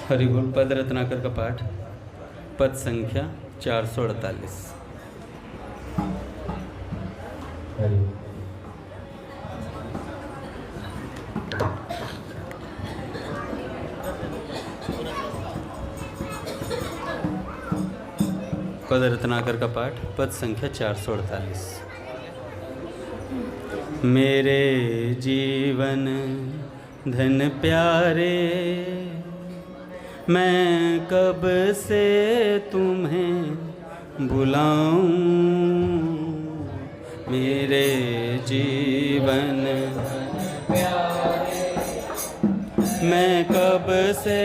हरिबोल। पद रत्नाकर का पाठ, पद संख्या 448। पद रत्नाकर का पाठ, पद संख्या 448। मेरे जीवन धन प्यारे, मैं कब से तुम्हें बुलाऊं। मेरे जीवन प्यारे, मैं कब से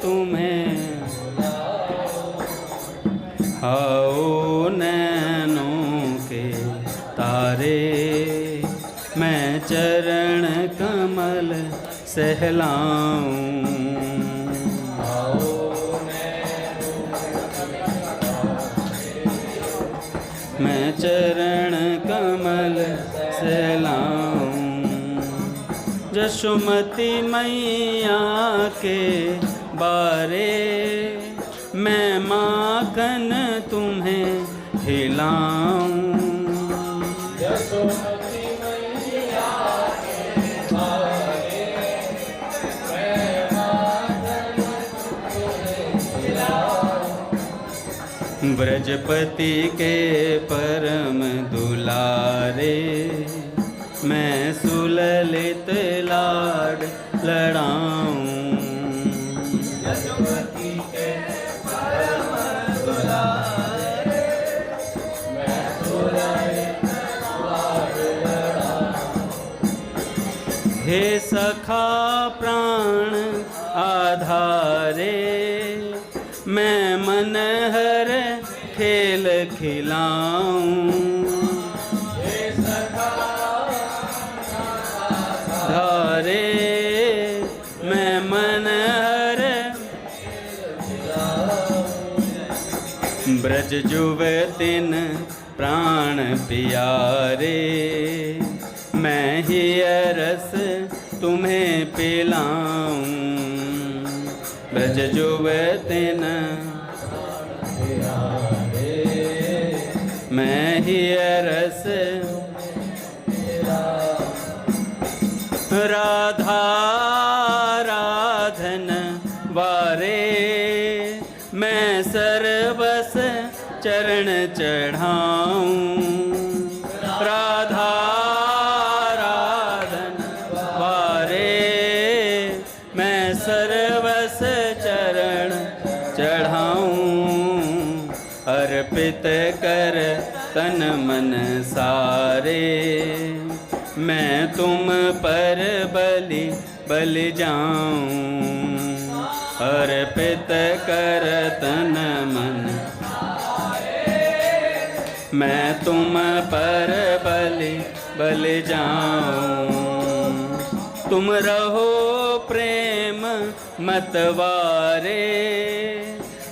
तुम्हें आओ नैनों के तारे, मैं चरण कमल सहलाऊं। मैं चरण कमल सहलाऊं। यशोमती मैया के बारे, मैं माखन तुम्हें खिलाऊं। यशोमती मैया के बारे, मैं माखन तुम्हें खिलाऊं। ब्रजपति के परम दुलारे, मैं सुललित लाड लड़ाऊं। यशोमती के परम दुलारे, मैं सुललित लाड लड़ाऊं। हे सखा प्राण आधारे, मैं मन हर खेल खिलाऊं। हे सखा धारे, मैं मन हर ब्रज जुवतिन प्राण प्यारे, मैं ही रस तुम्हें पिलाऊं। ब्रज जुवतिन मैं ही रस राधा राधन वारे, मैं सर्वस चरण चढ़ाऊं। राधा राधन वारे, मैं सर्वस चरण चढ़ाऊं। अर्पित कर तन मन सारे, मैं तुम पर बलि जाऊं। अर्पित कर तन मन, मैं तुम पर बलि जाऊं। तुम रहो प्रेम मतवारे,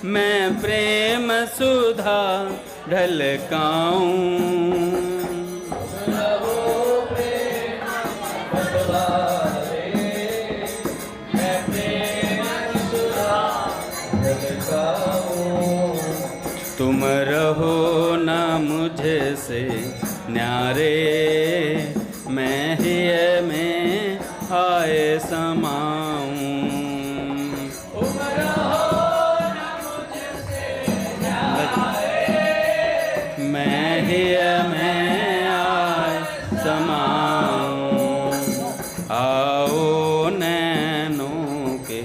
मैं प्रेम सुधा ढलकाऊं। तुम रहो न मुझसे न्यारे, मैं ही में आए समाऊं। तुम रहो न मुझसे न्यारे, मैं ही में आए समाऊं। आओ नैनों के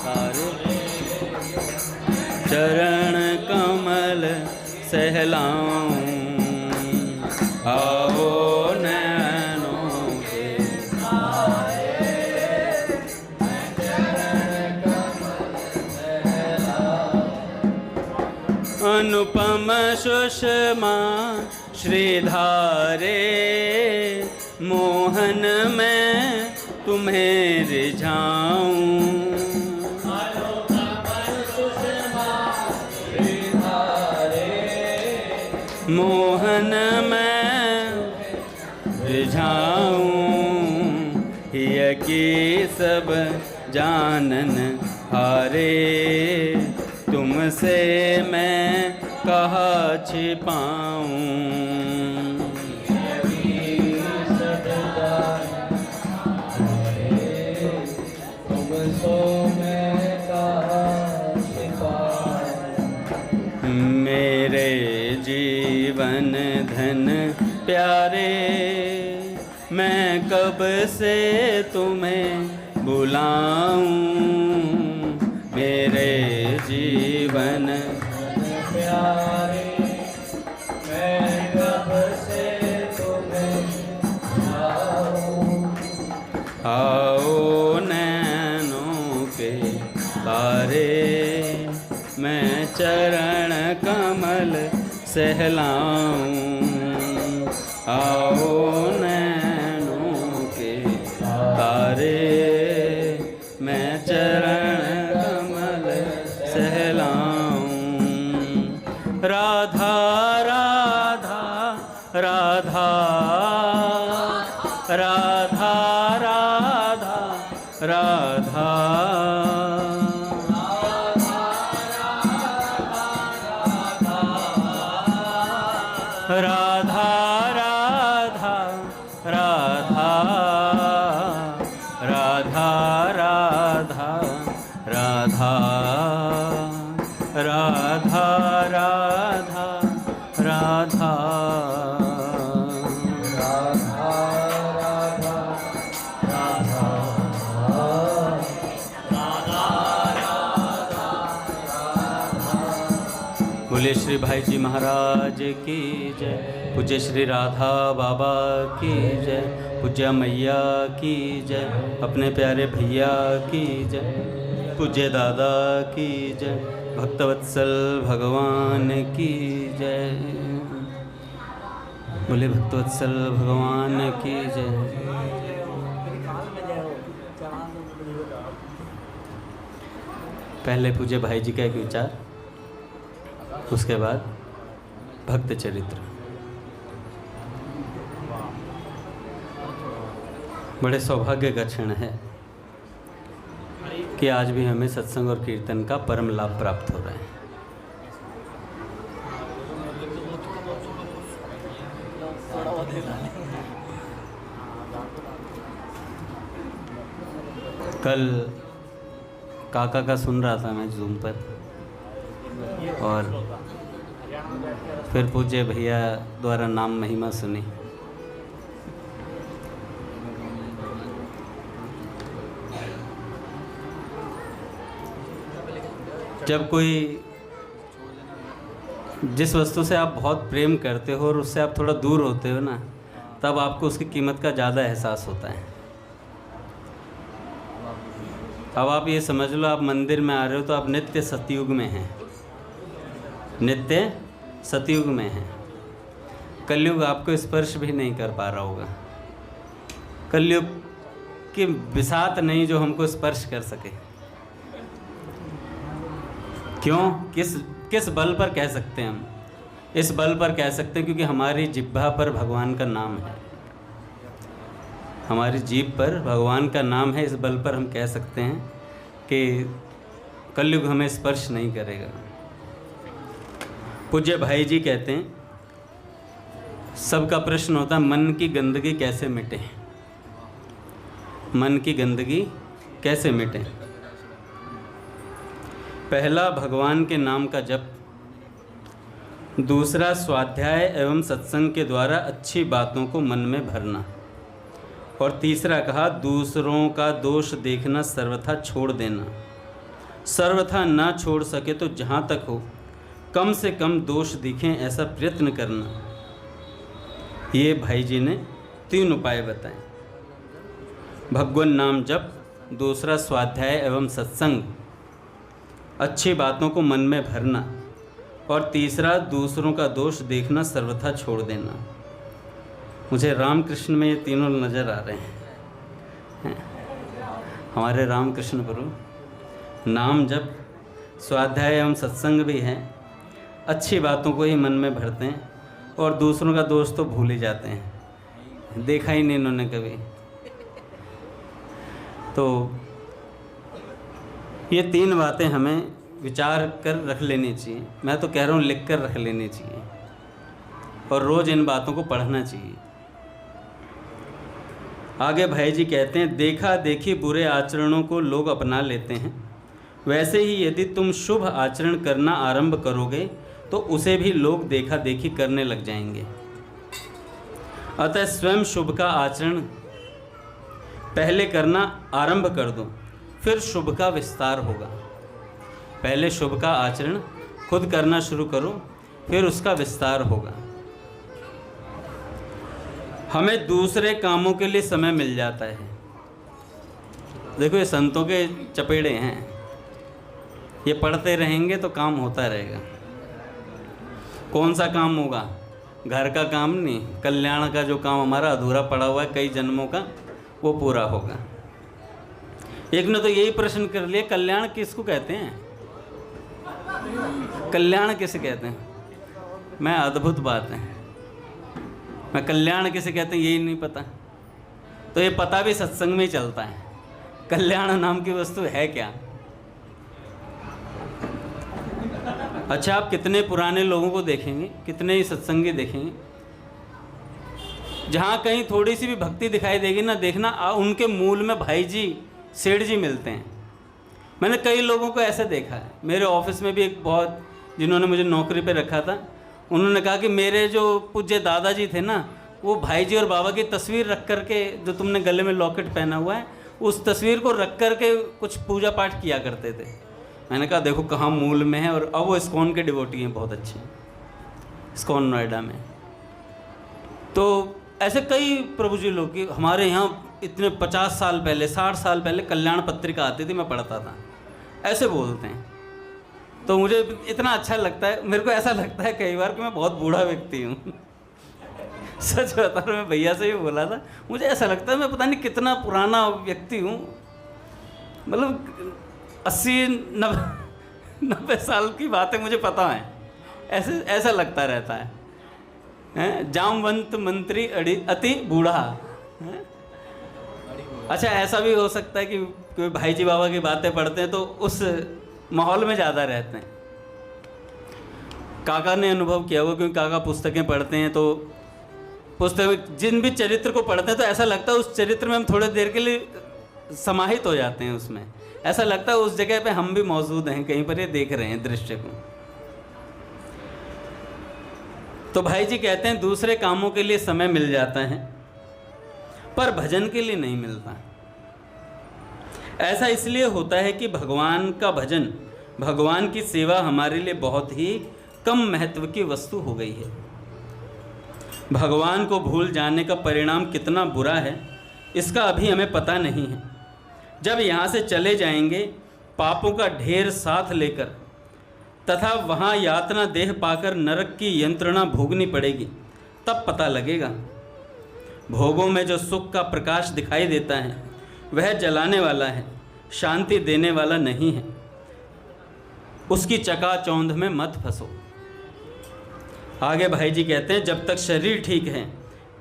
तारे, चरण कमल सहलाऊं। आओ नैनों के तारे, मैं चरण कमल सहलाऊं। अनुपम सुषमा श्रीधारे, मोहन मैं तुम्हें रिझाऊं। मोहन मैं रिझाऊं। हिय की सब जानन हारे तुमसे मैं कहाँ छिपाऊं। मेरे जीवन धन प्यारे मैं कब से तुम्हें बुलाऊं। मेरे जीवन प्यारे मैं कब से तुम्हें बुलाऊं। आओ नैनों के तारे मैं चरण कमल सहलाऊं। आओ नैनों के तारे मैं चरण कमल सहलाऊं। राधा राधा राधा राधा राधा राधा राधा राधा राधा राधा राधा राधा राधा राधा राधा बोले श्री भाई जी महाराज की जय। पूज्य श्री राधा बाबा की जय। पूज्य मैया की जय। अपने प्यारे भैया की जय। पूज्य दादा की जय। भक्तवत्सल भगवान की जय। बोले भक्तवत्सल भगवान की जय। पहले पूज्य भाई जी का एक विचार, उसके बाद भक्त चरित्र। बड़े सौभाग्य का क्षण है कि आज भी हमें सत्संग और कीर्तन का परम लाभ प्राप्त हो रहा है। कल काका का सुन रहा था मैं जूम पर, और फिर पूज्य भैया द्वारा नाम महिमा सुनी। जब कोई जिस वस्तु से आप बहुत प्रेम करते हो और उससे आप थोड़ा दूर होते हो ना, तब आपको उसकी कीमत का ज़्यादा एहसास होता है। अब आप ये समझ लो, आप मंदिर में आ रहे हो तो आप नित्य सतयुग में हैं, नित्य सतयुग में हैं। कलयुग आपको स्पर्श भी नहीं कर पा रहा होगा। कलयुग की बिसात नहीं जो हमको स्पर्श कर सके। क्यों? किस बल पर कह सकते हैं हम? इस बल पर कह सकते हैं क्योंकि हमारी जिह्वा पर भगवान का नाम है। हमारी जीभ पर भगवान का नाम है। इस बल पर हम कह सकते हैं कि कलयुग हमें स्पर्श नहीं करेगा। पूज्य भाई जी कहते हैं, सबका प्रश्न होता है मन की गंदगी कैसे मिटे। मन की गंदगी कैसे मिटे? पहला भगवान के नाम का जप, दूसरा स्वाध्याय एवं सत्संग के द्वारा अच्छी बातों को मन में भरना, और तीसरा कहा दूसरों का दोष देखना सर्वथा छोड़ देना। सर्वथा ना छोड़ सके तो जहाँ तक हो कम से कम दोष दिखें ऐसा प्रयत्न करना। ये भाई जी ने 3 उपाय बताए। भगवान नाम जप, दूसरा स्वाध्याय एवं सत्संग, अच्छी बातों को मन में भरना, और तीसरा दूसरों का दोष देखना सर्वथा छोड़ देना। मुझे रामकृष्ण में ये तीनों नज़र आ रहे हैं। हमारे रामकृष्ण प्रभु नाम जप, स्वाध्याय एवं सत्संग भी है, अच्छी बातों को ही मन में भरते हैं, और दूसरों का दोष तो भूल ही जाते हैं, देखा ही नहीं इन्होंने कभी। तो ये 3 बातें हमें विचार कर रख लेनी चाहिए। मैं तो कह रहा हूँ लिख कर रख लेनी चाहिए और रोज़ इन बातों को पढ़ना चाहिए। आगे भाई जी कहते हैं, देखा देखी बुरे आचरणों को लोग अपना लेते हैं, वैसे ही यदि तुम शुभ आचरण करना आरंभ करोगे तो उसे भी लोग देखा देखी करने लग जाएंगे। अतः स्वयं शुभ का आचरण पहले करना आरंभ कर दो, फिर शुभ का विस्तार होगा। पहले शुभ का आचरण खुद करना शुरू करो, फिर उसका विस्तार होगा। हमें दूसरे कामों के लिए समय मिल जाता है। देखो ये संतों के चपेड़े हैं, ये पढ़ते रहेंगे तो काम होता रहेगा। कौन सा काम होगा? घर का काम नहीं, कल्याण का जो काम हमारा अधूरा पड़ा हुआ है कई जन्मों का, वो पूरा होगा। एक ने तो यही प्रश्न कर लिया, कल्याण किसको कहते हैं? कल्याण किसे कहते हैं? मैं अद्भुत बात है, मैं कल्याण किसे कहते हैं यही नहीं पता। तो ये पता भी सत्संग में ही चलता है, कल्याण नाम की वस्तु है क्या। अच्छा, आप कितने पुराने लोगों को देखेंगे, कितने ही सत्संगी देखेंगे, जहाँ कहीं थोड़ी सी भी भक्ति दिखाई देगी ना, देखना उनके मूल में भाई जी सेठ जी मिलते हैं। मैंने कई लोगों को ऐसे देखा है। मेरे ऑफिस में भी एक बहुत, जिन्होंने मुझे नौकरी पे रखा था, उन्होंने कहा कि मेरे जो पूज्य दादाजी थे ना, वो भाई जी और बाबा की तस्वीर रख करके, जो तुमने गले में लॉकेट पहना हुआ है, उस तस्वीर को रख करके कुछ पूजा पाठ किया करते थे। मैंने कहा देखो कहाँ मूल में है। और अब वो इस्कॉन के डिवोटी हैं, बहुत अच्छे, इस्कॉन नोएडा में। तो ऐसे कई प्रभु जी लोग की हमारे यहाँ इतने 50 साल पहले 60 साल पहले कल्याण पत्रिका आती थी, मैं पढ़ता था, ऐसे बोलते हैं। तो मुझे इतना अच्छा लगता है, मेरे को ऐसा लगता है कई बार कि मैं बहुत बूढ़ा व्यक्ति हूँ। सच बता रहा हूँ, मैं भैया से भी बोला था, मुझे ऐसा लगता है मैं पता नहीं कितना पुराना व्यक्ति हूँ। मतलब 80-90 साल की बातें मुझे पता है, ऐसा लगता रहता है। जामवंत मंत्री अति बूढ़ा है? अच्छा, ऐसा भी हो सकता है कि कोई भाई जी बाबा की बातें पढ़ते हैं तो उस माहौल में ज़्यादा रहते हैं। काका ने अनुभव किया हुआ, क्योंकि काका पुस्तकें पढ़ते हैं, तो पुस्तक जिन भी चरित्र को पढ़ते हैं तो ऐसा लगता है उस चरित्र में हम थोड़ी देर के लिए समाहित हो जाते हैं उसमें। ऐसा लगता है उस जगह पे हम भी मौजूद हैं, कहीं पर ये देख रहे हैं दृश्य को। तो भाई जी कहते हैं दूसरे कामों के लिए समय मिल जाता है, पर भजन के लिए नहीं मिलता। ऐसा इसलिए होता है कि भगवान का भजन, भगवान की सेवा हमारे लिए बहुत ही कम महत्व की वस्तु हो गई है। भगवान को भूल जाने का परिणाम कितना बुरा है, इसका अभी हमें पता नहीं है। जब यहाँ से चले जाएंगे पापों का ढेर साथ लेकर, तथा वहाँ यातना देह पाकर नरक की यंत्रणा भोगनी पड़ेगी, तब पता लगेगा। भोगों में जो सुख का प्रकाश दिखाई देता है वह जलाने वाला है, शांति देने वाला नहीं है। उसकी चकाचौंध में मत फंसो। आगे भाई जी कहते हैं, जब तक शरीर ठीक है,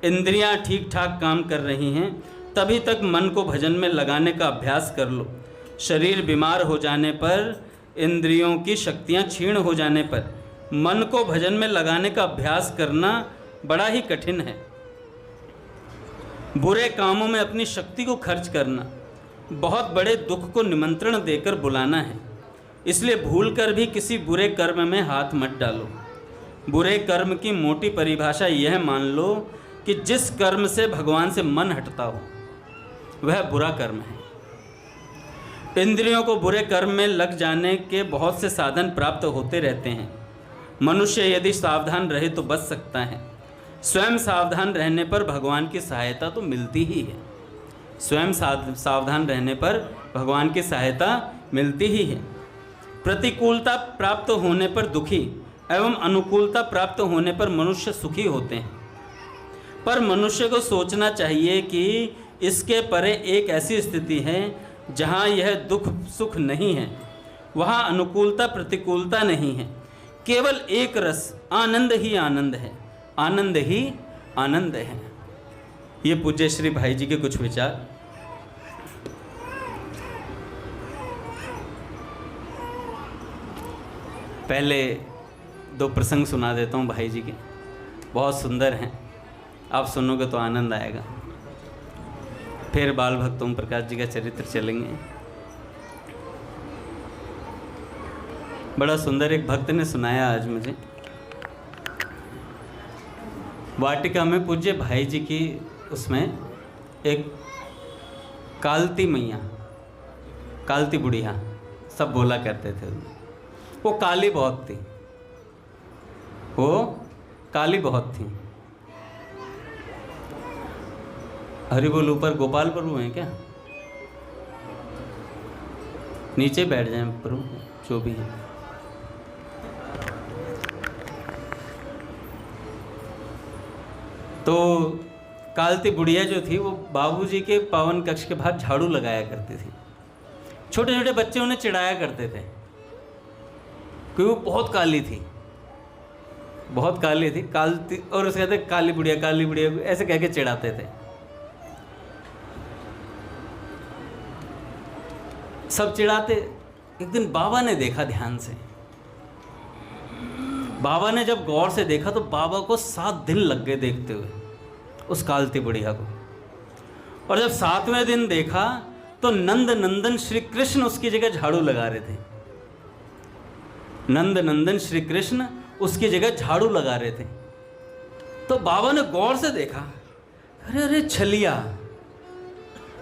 इंद्रियां ठीक ठाक काम कर रही हैं, तभी तक मन को भजन में लगाने का अभ्यास कर लो। शरीर बीमार हो जाने पर, इंद्रियों की शक्तियां क्षीण हो जाने पर, मन को भजन में लगाने का अभ्यास करना बड़ा ही कठिन है। बुरे कामों में अपनी शक्ति को खर्च करना बहुत बड़े दुख को निमंत्रण देकर बुलाना है। इसलिए भूलकर भी किसी बुरे कर्म में हाथ मत डालो। बुरे कर्म की मोटी परिभाषा यह मान लो कि जिस कर्म से भगवान से मन हटता हो वह बुरा कर्म है। इंद्रियों को बुरे कर्म में लग जाने के बहुत से साधन प्राप्त होते रहते हैं। मनुष्य यदि सावधान रहे तो बच सकता है। स्वयं सावधान रहने पर भगवान की सहायता तो मिलती ही है। स्वयं सावधान रहने पर भगवान की सहायता मिलती ही है। प्रतिकूलता प्राप्त होने पर दुखी एवं अनुकूलता प्राप्त होने पर मनुष्य सुखी होते हैं। पर मनुष्य को सोचना चाहिए कि इसके परे एक ऐसी स्थिति है जहाँ यह दुख सुख नहीं है, वहाँ अनुकूलता प्रतिकूलता नहीं है, केवल एक रस आनंद ही आनंद है, आनंद ही आनंद है। ये पूज्य श्री भाई जी के कुछ विचार। पहले 2 प्रसंग सुना देता हूँ भाई जी के, बहुत सुंदर हैं, आप सुनोगे तो आनंद आएगा। फिर बाल भक्त ओम प्रकाश जी का चरित्र चलेंगे। बड़ा सुंदर एक भक्त ने सुनाया आज मुझे। वाटिका में पूज्य भाई जी की उसमें एक कालती मैया, कालती बुढ़िया सब बोला करते थे। वो काली बहुत थी, वो काली बहुत थी। हरि बोल ऊपर गोपाल प्रभु हैं क्या? नीचे बैठ जाएं प्रभु, जो भी है। तो कालती बुढ़िया जो थी वो बाबूजी के पावन कक्ष के बाहर झाड़ू लगाया करती थी। छोटे छोटे बच्चे उन्हें चिढ़ाया करते थे क्योंकि वो बहुत काली थी, बहुत काली थी, कालती, और उसे कहते काली बुढ़िया ऐसे कह के चिढ़ाते थे। सब चिढ़ाते। एक दिन बाबा ने देखा ध्यान से, बाबा ने जब गौर से देखा तो बाबा को 7 दिन लग गए देखते हुए उस कालती बुढ़िया को। और जब 7वें दिन देखा तो नंद नंदन श्री कृष्ण उसकी जगह झाड़ू लगा रहे थे। नंद नंदन श्री कृष्ण उसकी जगह झाड़ू लगा रहे थे। तो बाबा ने गौर से देखा, अरे अरे छलिया,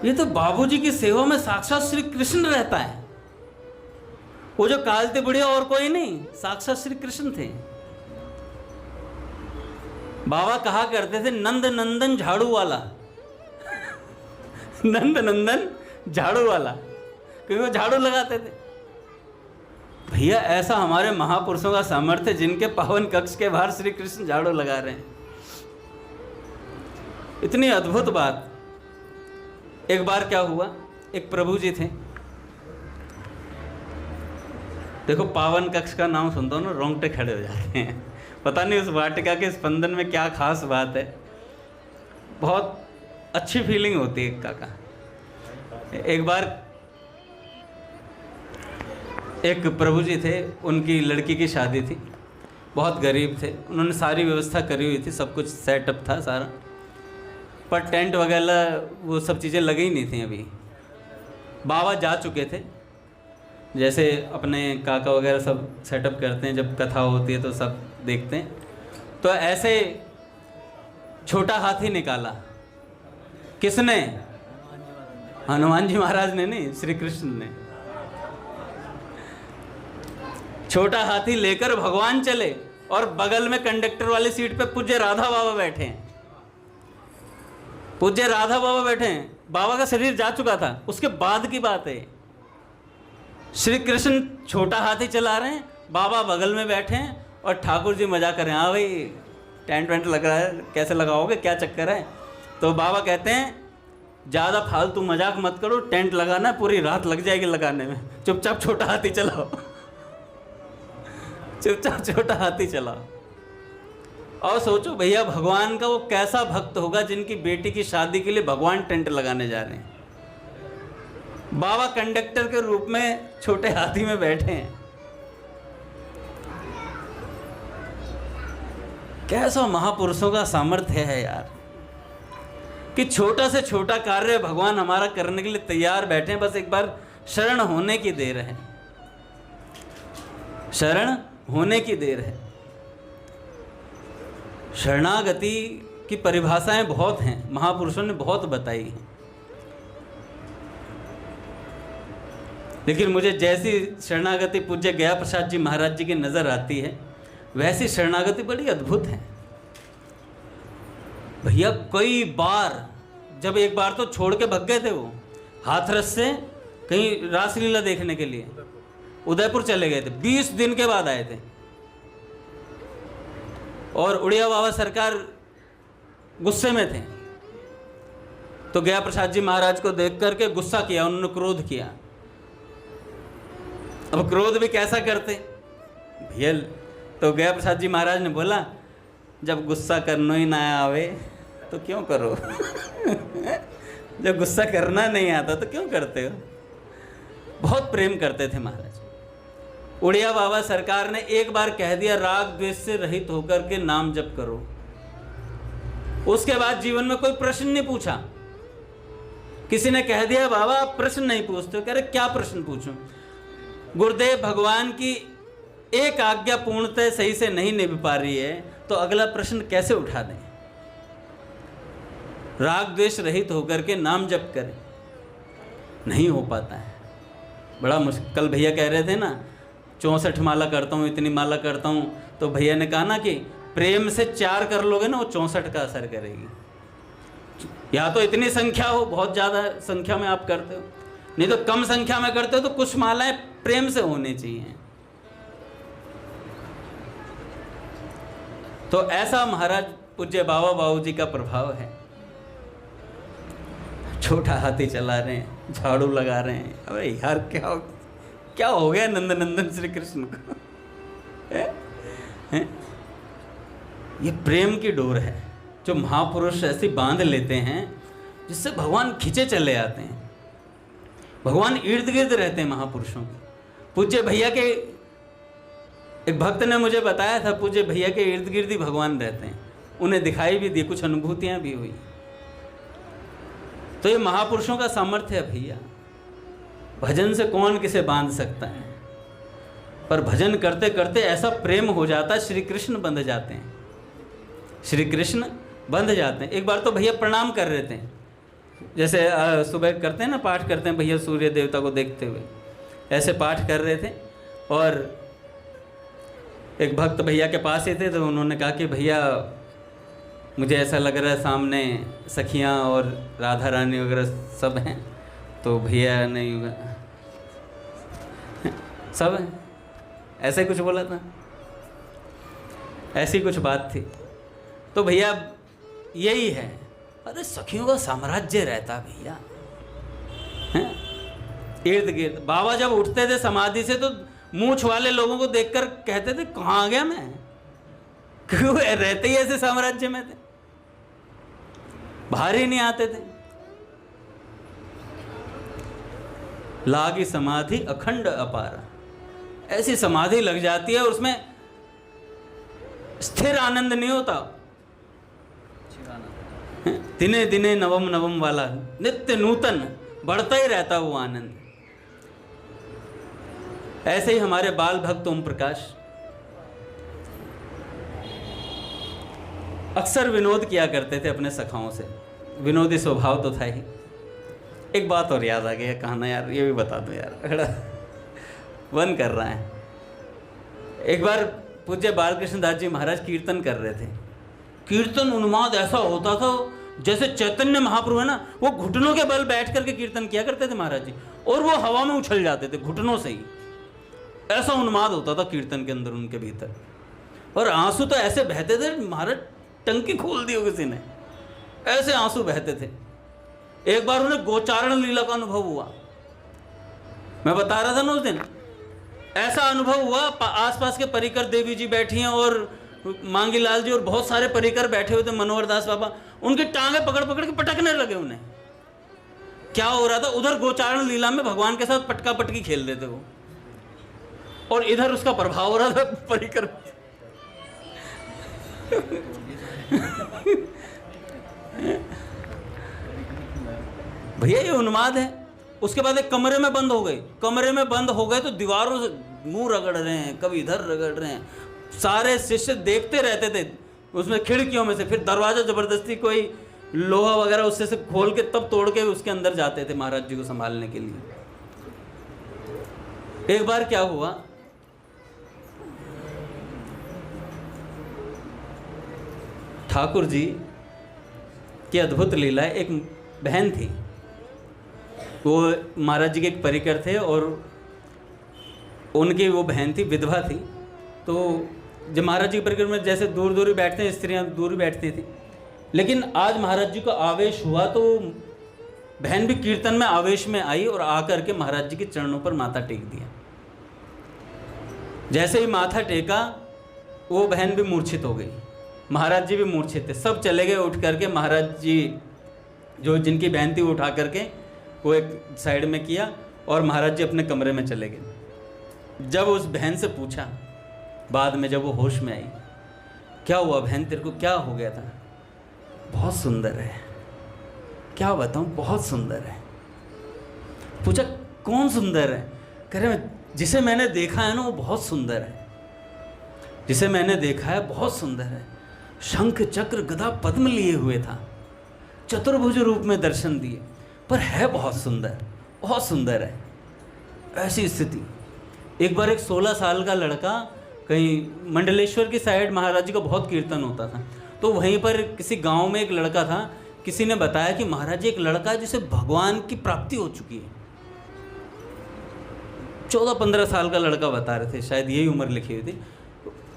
ये तो बाबूजी की सेवा में साक्षात श्री कृष्ण रहता है। वो जो कालती बुढ़िया और कोई नहीं, साक्षात श्री कृष्ण थे। बाबा कहा करते थे नंद नंदन झाड़ू वाला नंद नंदन झाड़ू वाला, क्योंकि वो झाड़ू लगाते थे। भैया ऐसा हमारे महापुरुषों का सामर्थ्य, जिनके पावन कक्ष के बाहर श्री कृष्ण झाड़ू लगा रहे हैं। इतनी अद्भुत बात। एक बार क्या हुआ, एक प्रभु जी थे, देखो पावन कक्ष का नाम सुनता हूं ना रोंगटे खड़े हो जाते हैं। पता नहीं उस वाटिका के स्पंदन में क्या खास बात है, बहुत अच्छी फीलिंग होती है काका। एक बार एक प्रभु जी थे, उनकी लड़की की शादी थी, बहुत गरीब थे, उन्होंने सारी व्यवस्था करी हुई थी, सब कुछ सेटअप था सारा, पर टेंट वगैरह वो सब चीज़ें लगी ही नहीं थी अभी। बाबा जा चुके थे, जैसे अपने काका वगैरह सब सेटअप करते हैं, जब कथा होती है तो सब देखते हैं। तो ऐसे छोटा हाथी निकाला। किसने? हनुमान जी महाराज ने नहीं, श्री कृष्ण ने। छोटा हाथी लेकर भगवान चले और बगल में कंडक्टर वाली सीट पे पूज्य राधा बाबा बैठे हैं। पूज्य राधा बाबा बैठे हैं, बाबा का शरीर जा चुका था, उसके बाद की बात है। श्री कृष्ण छोटा हाथी चला रहे हैं, बाबा बगल में बैठे हैं और ठाकुर जी मजाक कर रहे हैं, हाँ भाई टेंट वेंट लग रहा है, कैसे लगाओगे, क्या चक्कर है? तो बाबा कहते हैं ज़्यादा फालतू मजाक मत करो, टेंट लगाना पूरी रात लग जाएगी लगाने में, चुपचाप छोटा हाथी चलाओ चुपचाप छोटा हाथी चलाओ। और सोचो भैया भगवान का वो कैसा भक्त होगा जिनकी बेटी की शादी के लिए भगवान टेंट लगाने जा रहे हैं। बाबा कंडक्टर के रूप में छोटे हाथी में बैठे हैं। कैसा महापुरुषों का सामर्थ्य है यार, कि छोटा से छोटा कार्य भगवान हमारा करने के लिए तैयार बैठे हैं, बस एक बार शरण होने की देर है, शरण होने की देर है। शरणागति की परिभाषाएं बहुत हैं, महापुरुषों ने बहुत बताई हैं, लेकिन मुझे जैसी शरणागति पूज्य गया प्रसाद जी महाराज जी की नज़र आती है, वैसी शरणागति बड़ी अद्भुत है भैया। कई बार, जब एक बार तो छोड़ के भग गए थे वो हाथरस से, कहीं रासलीला देखने के लिए उदयपुर चले गए थे, 20 दिन के बाद आए थे। और उड़िया बाबा सरकार गुस्से में थे, तो गया प्रसाद जी महाराज को देख करके गुस्सा किया, उन्होंने क्रोध किया। अब क्रोध भी कैसा करते भैया, तो गया प्रसाद जी महाराज ने बोला, जब गुस्सा करना ही ना आवे तो क्यों करो जब गुस्सा करना नहीं आता तो क्यों करते हो। बहुत प्रेम करते थे महाराज। उड़िया बाबा सरकार ने एक बार कह दिया राग द्वेष से रहित होकर के नाम जप करो, उसके बाद जीवन में कोई प्रश्न नहीं पूछा। किसी ने कह दिया बाबा आप प्रश्न नहीं पूछते, कह रहे क्या प्रश्न पूछूं? गुरुदेव भगवान की एक आज्ञा पूर्णतः सही से नहीं निभ पा रही है तो अगला प्रश्न कैसे उठा दें? राग द्वेष रहित होकर के नाम जप करें, नहीं हो पाता है, बड़ा मुश्किल। कल भैया कह रहे थे ना 64 माला करता हूँ, इतनी माला करता हूँ, तो भैया ने कहा ना कि प्रेम से 4 कर लोगे ना वो 64 का असर करेगी। या तो इतनी संख्या हो, बहुत ज़्यादा संख्या में आप करते हो, नहीं तो कम संख्या में करते हो, तो कुछ मालाएं प्रेम से होनी चाहिए। तो ऐसा महाराज पूज्य बाबा बाबू जी का प्रभाव है। छोटा हाथी चला रहे हैं, झाड़ू लगा रहे हैं, अरे यार क्या हो गया नंदन श्री कृष्ण को? है? ये प्रेम की डोर है जो महापुरुष ऐसी बांध लेते हैं जिससे भगवान खींचे चले आते हैं। भगवान इर्द गिर्द रहते हैं महापुरुषों के। पूज्य भैया के एक भक्त ने मुझे बताया था, पूज्य भैया के इर्द गिर्द ही भगवान रहते हैं, उन्हें दिखाई भी दी, कुछ अनुभूतियां भी हुई। तो ये महापुरुषों का सामर्थ्य है भैया। भजन से कौन किसे बांध सकता है, पर भजन करते करते ऐसा प्रेम हो जाता है, श्री कृष्ण बंध जाते हैं, श्री कृष्ण बंध जाते हैं। एक बार तो भैया प्रणाम कर रहे थे, जैसे सुबह करते हैं ना, पाठ करते हैं भैया सूर्य देवता को देखते हुए, ऐसे पाठ कर रहे थे। और एक भक्त भैया के पास ही थे, तो उन्होंने कहा कि भैया मुझे ऐसा लग रहा है सामने सखियाँ और राधा रानी वगैरह सब हैं। तो भैया ने सब हैं, ऐसे कुछ बोला था, ऐसी कुछ बात थी। तो भैया यही है, अरे सखियों का साम्राज्य रहता भैया इर्द गिर्द। बाबा जब उठते थे समाधि से तो मूंछ वाले लोगों को देखकर कहते थे कहाँ आ गया मैं, क्यों रहते ही ऐसे साम्राज्य में थे, बाहर ही नहीं आते थे। लागी समाधि अखंड अपारा, ऐसी समाधि लग जाती है और उसमें स्थिर आनंद नहीं होता, दिने दिने नवम नवम वाला नित्य नूतन बढ़ता ही रहता वो आनंद। ऐसे ही हमारे बाल भक्त ओम प्रकाश अक्सर विनोद किया करते थे अपने सखाओं से, विनोदी स्वभाव तो था ही। एक बात और याद आ गई, कहना यार ये भी बता दो यार, वन कर रहा है। एक बार पूज्य बालकृष्ण दास जी महाराज कीर्तन कर रहे थे, कीर्तन उन्माद ऐसा होता था जैसे चैतन्य महाप्रभु है ना, वो घुटनों के बल बैठ करके कीर्तन किया करते थे महाराज जी, और वो हवा में उछल जाते थे घुटनों से ही, ऐसा उन्माद होता था कीर्तन के अंदर उनके भीतर। और आंसू तो ऐसे बहते थे, महाराज टंकी खोल दी हो किसी ने, ऐसे आंसू बहते थे। एक बार उन्हें गोचारण लीला का अनुभव हुआ, मैं बता रहा था ना उस दिन, ऐसा अनुभव हुआ, आसपास के परिकर देवी जी बैठी हैं और मांगी लाल जी और बहुत सारे परिकर बैठे हुए थे, मनोहर दास बाबा, उनकी टांगे पकड़ पकड़ के पटकने लगे उन्हें। क्या हो रहा था, उधर गोचारण लीला में भगवान के साथ पटका पटकी खेल रहे थे वो, और इधर उसका प्रभाव हो रहा था परिकर। भैया ये उन्माद है। उसके बाद एक कमरे में बंद हो गए, कमरे में बंद हो गए तो दीवारों से मुंह रगड़ रहे हैं, कभी इधर रगड़ रहे हैं, सारे शिष्य देखते रहते थे उसमें खिड़कियों में से। फिर दरवाजा जबरदस्ती कोई लोहा वगैरह उससे से खोल के तब तोड़ के उसके अंदर जाते थे महाराज जी को संभालने के लिए। एक बार क्या हुआ, ठाकुर जी की अद्भुत लीला है। एक बहन थी, वो महाराज जी के एक परिकर थे और उनकी वो बहन थी, विधवा थी। तो जब महाराज जी के परिकर में जैसे दूर दूर ही बैठते हैं, स्त्रियां दूर ही बैठती थी, लेकिन आज महाराज जी को आवेश हुआ तो बहन भी कीर्तन में आवेश में आई और आकर के महाराज जी के चरणों पर माथा टेक दिया। जैसे ही माथा टेका वो बहन भी मूर्छित हो गई, महाराज जी भी मूर्छित थे, सब चले गए उठ करके। महाराज जी जो जिनकी बहन थी वो उठा करके वो एक साइड में किया और महाराज जी अपने कमरे में चले गए। जब उस बहन से पूछा बाद में, जब वो होश में आई, क्या हुआ बहन, तेरे को क्या हो गया था? बहुत सुंदर है। क्या बताऊं, बहुत सुंदर है। पूछा कौन सुंदर है? कह रहे जिसे मैंने देखा है ना वो बहुत सुंदर है, जिसे मैंने देखा है बहुत सुंदर है। शंख चक्र गदा पद्म लिए हुए था, चतुर्भुज रूप में दर्शन दिए, पर है बहुत सुंदर, बहुत सुंदर है। ऐसी स्थिति। एक बार एक 16 साल का लड़का कहीं मंडलेश्वर की साइड महाराज जी का बहुत कीर्तन होता था, तो वहीं पर किसी गांव में एक लड़का था। किसी ने बताया कि महाराज जी एक लड़का है जिसे भगवान की प्राप्ति हो चुकी है। 14-15 साल का लड़का बता रहे थे, शायद यही उम्र लिखी हुई थी।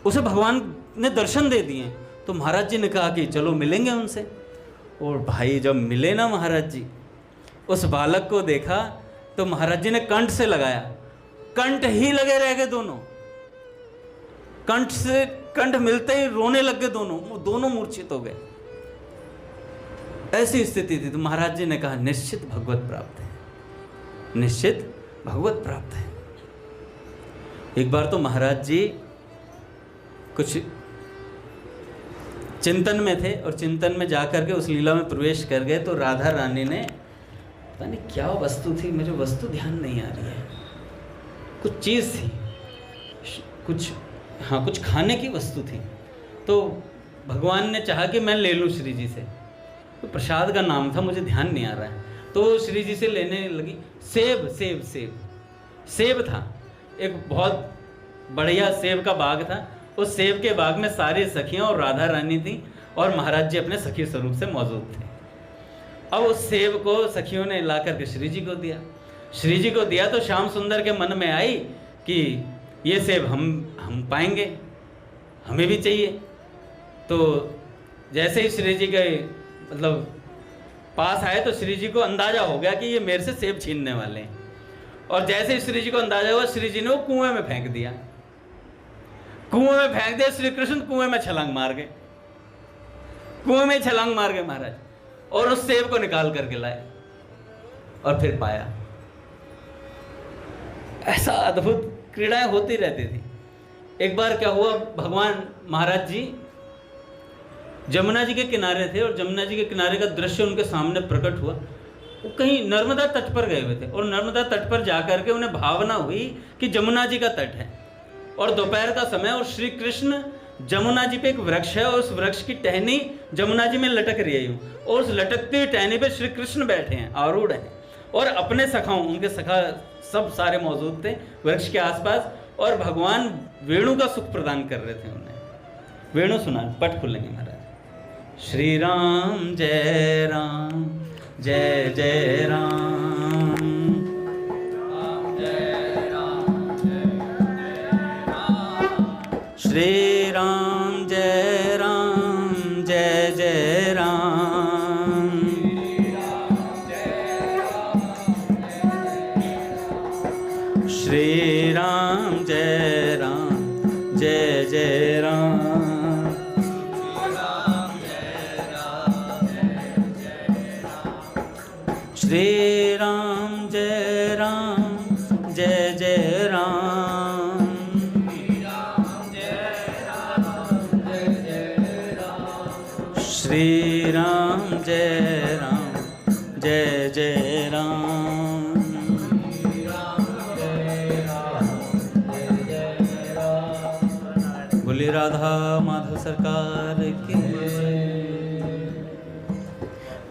उसे भगवान ने दर्शन दे दिए। तो महाराज जी ने कहा कि चलो मिलेंगे उनसे। और भाई जब मिले ना महाराज जी, उस बालक को देखा तो महाराज जी ने कंठ से लगाया, कंठ ही लगे रह गए दोनों। कंठ से कंठ मिलते ही रोने लग गए दोनों मूर्छित हो गए। ऐसी स्थिति थी। तो महाराज जी ने कहा निश्चित भगवत प्राप्त है, निश्चित भगवत प्राप्त है। एक बार तो महाराज जी कुछ चिंतन में थे और चिंतन में जाकर के उस लीला में प्रवेश कर गए। तो राधा रानी ने, पता नहीं क्या वस्तु थी, मुझे वस्तु ध्यान नहीं आ रही है, कुछ चीज़ थी, कुछ खाने की वस्तु थी। तो भगवान ने चाहा कि मैं ले लूँ श्री जी से। तो प्रसाद का नाम था, मुझे ध्यान नहीं आ रहा है। तो श्री जी से लेने लगी। सेब था, एक बहुत बढ़िया सेब का बाग था। उस सेब के बाग में सारी सखियां और राधा रानी थी और महाराज जी अपने सखी स्वरूप से मौजूद थे। अब उस सेब को सखियों ने ला करके श्री जी को दिया। श्री जी को दिया तो श्याम सुंदर के मन में आई कि ये सेब हम पाएंगे, हमें भी चाहिए। तो जैसे ही श्री जी के मतलब पास आए तो श्री जी को अंदाजा हो गया कि ये मेरे से सेब छीनने वाले हैं। और जैसे ही श्री जी को अंदाजा हुआ, श्री जी ने वो कुएं में फेंक दिया। कुएं में फेंक दिया, श्री कृष्ण कुएं में छलांग मार गए, कुएं में छलांग मार गए महाराज, और उस सेब को निकाल करके लाए और फिर पाया। ऐसा अद्भुत क्रीड़ाएं होती रहती थी। एक बार क्या हुआ, भगवान महाराज जी जमुना जी के किनारे थे और जमुना जी के किनारे का दृश्य उनके सामने प्रकट हुआ। वो कहीं नर्मदा तट पर गए हुए थे और नर्मदा तट पर जाकर के उन्हें भावना हुई कि जमुना जी का तट है और दोपहर का समय, और श्री कृष्ण जमुना जी पे एक वृक्ष है और उस वृक्ष की टहनी जमुना जी में लटक रही है और उस लटकती हुई टहनी पे श्री कृष्ण बैठे हैं, आरूढ़ हैं, और अपने सखाओं, उनके सखा सब सारे मौजूद थे वृक्ष के आसपास, और भगवान वेणु का सुख प्रदान कर रहे थे उन्हें। वेणु सुना, पट खुलेंगे महाराज। श्री राम जय राम, जय जय राम, श्री राम जय राम, जय जय राम, श्री राम जय राम, जय जय राम, श्री राम जय राम, जय जय राम, श्री राम जय राम, जय जय राम, बोले राधा माधव सरकार की,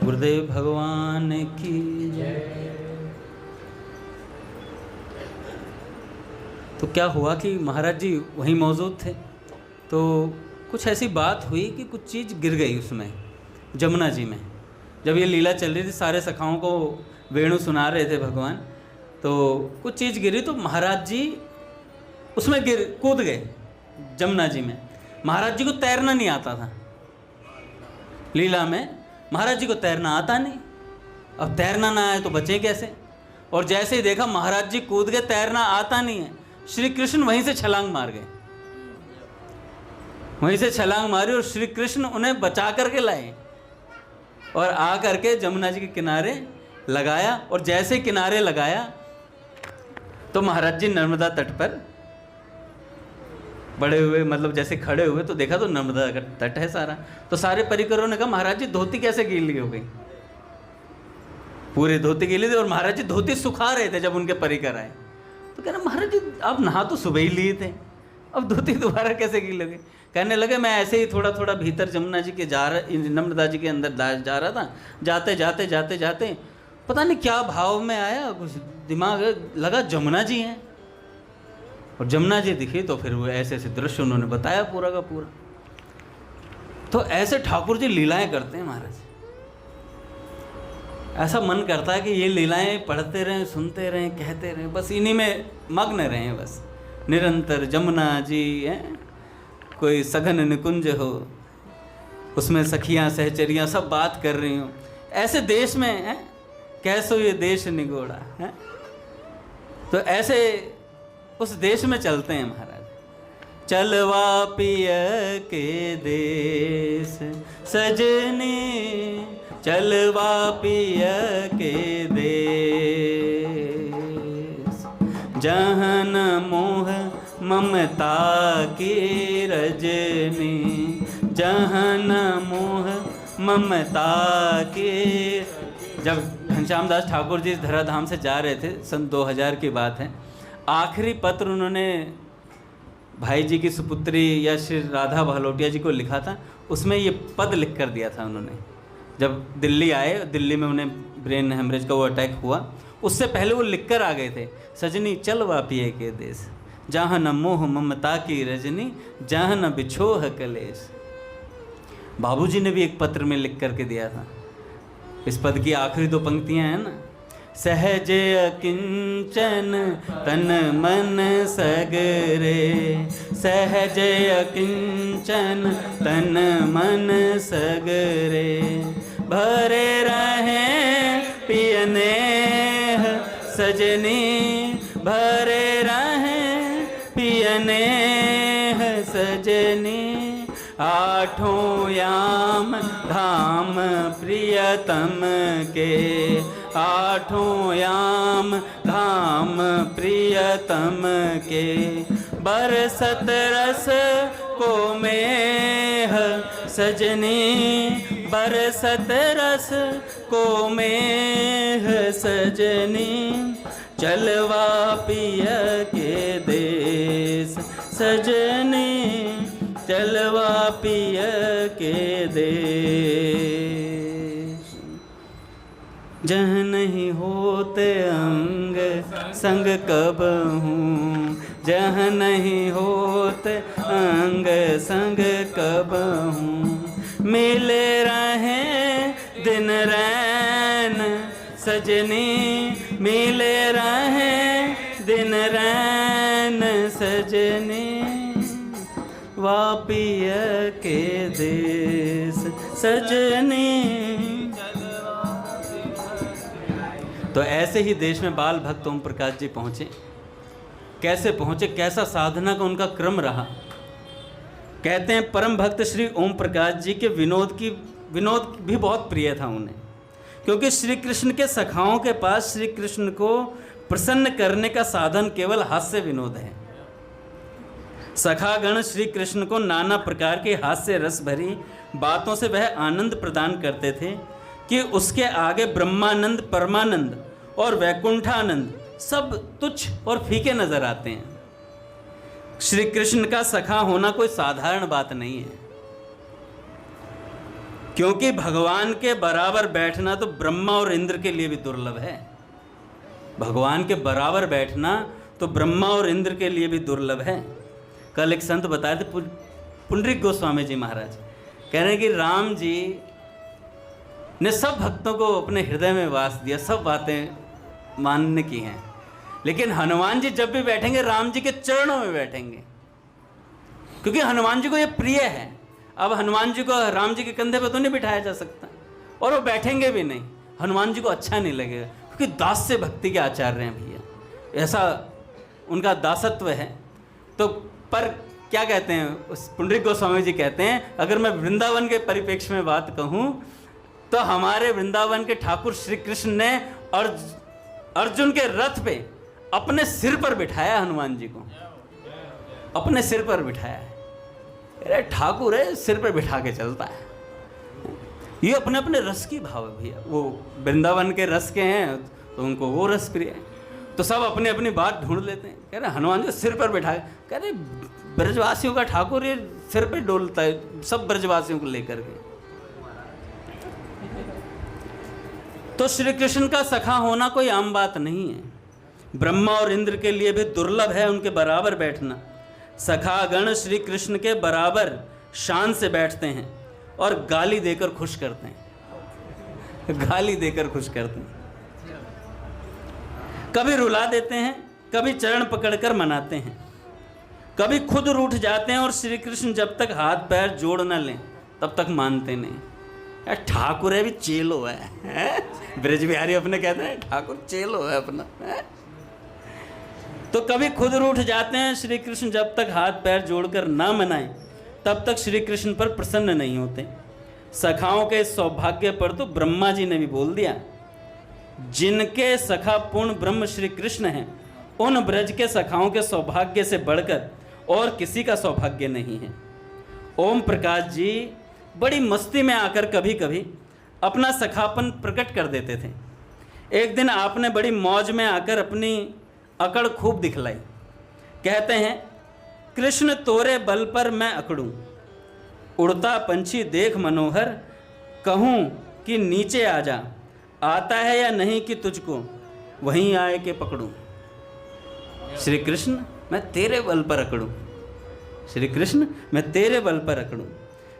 गुरुदेव भगवान की जय। तो क्या हुआ कि महाराज जी वहीं मौजूद थे। तो कुछ ऐसी बात हुई कि कुछ चीज़ गिर गई उसमें, जमुना जी में। जब ये लीला चल रही थी, सारे सखाओं को वेणु सुना रहे थे भगवान, तो कुछ चीज़ गिरी तो महाराज जी उसमें कूद गए जमुना जी में। महाराज जी को तैरना नहीं आता था, लीला में महाराज जी को तैरना आता नहीं। अब तैरना ना आए तो बचे कैसे। और जैसे ही देखा महाराज जी कूद गए, तैरना आता नहीं है, श्री कृष्ण वहीं से छलांग मार गए, वहीं से छलांग मारी और श्री कृष्ण उन्हें बचा करके लाए और आ करके जमुना जी के किनारे लगाया। और जैसे किनारे लगाया तो महाराज जी नर्मदा तट पर बड़े हुए, मतलब जैसे खड़े हुए तो देखा तो नर्मदा का तट है सारा। तो सारे परिकरों ने कहा महाराज जी धोती कैसे गीली हो गई, पूरे धोती गीली थी और महाराज जी धोती सुखा रहे थे जब उनके परिकर आए। तो कह रहे महाराज जी आप नहा तो सुबह ही लिए थे, अब धोती दोबारा कैसे गीली हो गई। कहने लगे मैं ऐसे ही थोड़ा थोड़ा भीतर जमुना जी के नर्मदा जी के अंदर जा रहा था, जाते जाते जाते जाते पता नहीं क्या भाव में आया, कुछ दिमाग लगा जमुना जी हैं, और जमुना जी दिखी तो फिर वो ऐसे ऐसे दृश्य उन्होंने बताया पूरा का पूरा। तो ऐसे ठाकुर जी लीलाएं करते हैं महाराज। ऐसा मन करता है कि ये लीलाएं पढ़ते रहें, सुनते रहें, कहते रहें, बस इन्हीं में मग्न रहें, बस निरंतर। जमुना जी हैं, कोई सघन निकुंज हो, उसमें सखियां सहचरियां सब बात कर रही हूँ, ऐसे देश में है कैसो ये देश निगोड़ा है। तो ऐसे उस देश में चलते हैं महाराज। चलवा पिय के देश सजनी, चलवा पिय के देश, जहाँ न मोह ममता की रजनी, जहाँ न मोह ममता की। जब घनश्याम दास ठाकुर जी धराधाम से जा रहे थे, सन 2000 की बात है, आखिरी पत्र उन्होंने भाई जी की सुपुत्री या श्री राधा भालोटिया जी को लिखा था। उसमें ये पद लिख कर दिया था उन्होंने। जब दिल्ली आए, दिल्ली में उन्हें ब्रेन हेमरेज का वो अटैक हुआ, उससे पहले वो लिख कर आ गए थे, सजनी चलवा पिए के देश, जहाँ न मोह ममता की रजनी, जहाँ न बिछोह कलेश। बाबूजी ने भी एक पत्र में लिख करके दिया था। इस पद की आखिरी 2 पंक्तियां हैं ना, सहज अकिंचन तन मन सगरे, सहज अकिंचन तन मन सगरे, भरे रहे पियने सजनी, भरे रहे पियने सजनी, आठों याम धाम प्रियतम के, आठों याम धाम प्रियतम के, बरसत रस को मेह सजनी, बरसत रस को मेह सजनी, चलवा पिय के देश सजनी, चलवा पिय के देश, जह नहीं होते अंग संग कब हूँ, जह नहीं होते अंग संग कब हूँ, मिले रहे दिन रैन सजनी, मिले रहे दिन रैन सजनी, वापिय के देश सजनी। तो ऐसे ही देश में बाल भक्त ओम प्रकाश जी पहुँचे। कैसे पहुँचे, कैसा साधना का उनका क्रम रहा। कहते हैं परम भक्त श्री ओम प्रकाश जी के विनोद भी बहुत प्रिय था उन्हें, क्योंकि श्री कृष्ण के सखाओं के पास श्री कृष्ण को प्रसन्न करने का साधन केवल हास्य विनोद है। सखागण श्री कृष्ण को नाना प्रकार के हास्य रस भरी बातों से वह आनंद प्रदान करते थे कि उसके आगे ब्रह्मानंद, परमानंद और वैकुंठानंद सब तुच्छ और फीके नजर आते हैं। श्री कृष्ण का सखा होना कोई साधारण बात नहीं है, क्योंकि भगवान के बराबर बैठना तो ब्रह्मा और इंद्र के लिए भी दुर्लभ है। भगवान के बराबर बैठना तो ब्रह्मा और इंद्र के लिए भी दुर्लभ है। कल एक संत बताए थे, पुंडरीक गोस्वामी जी महाराज कह रहे हैं कि राम जी ने सब भक्तों को अपने हृदय में वास दिया, सब बातें मानने की हैं, लेकिन हनुमान जी जब भी बैठेंगे राम जी के चरणों में बैठेंगे, क्योंकि हनुमान जी को ये प्रिय है। अब हनुमान जी को राम जी के कंधे पर तो नहीं बिठाया जा सकता, और वो बैठेंगे भी नहीं, हनुमान जी को अच्छा नहीं लगेगा, क्योंकि दास से भक्ति के आचार्य हैं भैया, ऐसा उनका दासत्व है। तो पर क्या कहते हैं, उस पुंडरीक गोस्वामी जी कहते हैं, अगर मैं वृंदावन के परिप्रेक्ष्य में बात कहूँ तो हमारे वृंदावन के ठाकुर श्री कृष्ण ने अर्जुन के रथ पे अपने सिर पर बिठाया हनुमान जी को, अपने सिर पर बिठाया है। अरे ठाकुर है, सिर पर बिठा के चलता है। ये अपने अपने रस की भाव है भैया। वो वृंदावन के रस के हैं तो उनको वो रस प्रिय है, तो सब अपनी अपनी बात ढूंढ लेते हैं। कह रहे हनुमान जी सिर पर बिठा, कह रहे ब्रजवासियों का ठाकुर ये सिर पे डोलता है, सब ब्रजवासियों को लेकर के। तो श्री कृष्ण का सखा होना कोई आम बात नहीं है। ब्रह्मा और इंद्र के लिए भी दुर्लभ है उनके बराबर बैठना। सखागण श्री कृष्ण के बराबर शान से बैठते हैं और गाली देकर खुश करते हैं, गाली देकर खुश करते हैं। कभी रुला देते हैं, कभी चरण पकड़कर मनाते हैं, कभी खुद रूठ जाते हैं और श्री कृष्ण जब तक हाथ पैर जोड़ न लें तब तक मानते नहीं। ठाकुर है भी चेलो है, ब्रज बिहारी अपने कहते हैं ठाकुर चेलो है अपना है? तो कभी खुद रूठ जाते हैं, श्री कृष्ण जब तक हाथ पैर जोड़कर ना मनाएं तब तक श्री कृष्ण पर प्रसन्न नहीं होते। सखाओं के सौभाग्य पर तो ब्रह्मा जी ने भी बोल दिया, जिनके सखा पूर्ण ब्रह्म श्री कृष्ण हैं, उन ब्रज के सखाओं के सौभाग्य से बढ़कर और किसी का सौभाग्य नहीं है। ओम प्रकाश जी बड़ी मस्ती में आकर कभी कभी अपना सखापन प्रकट कर देते थे। एक दिन आपने बड़ी मौज में आकर अपनी अकड़ खूब दिखलाई। कहते हैं, कृष्ण तोरे बल पर मैं अकड़ूं, उड़ता पंछी देख मनोहर, कहूं कि नीचे आ जा, आता है या नहीं कि तुझको वहीं आए के पकड़ूं। श्री कृष्ण मैं तेरे बल पर अकड़ूं, श्री कृष्ण मैं तेरे बल पर अकड़ूं।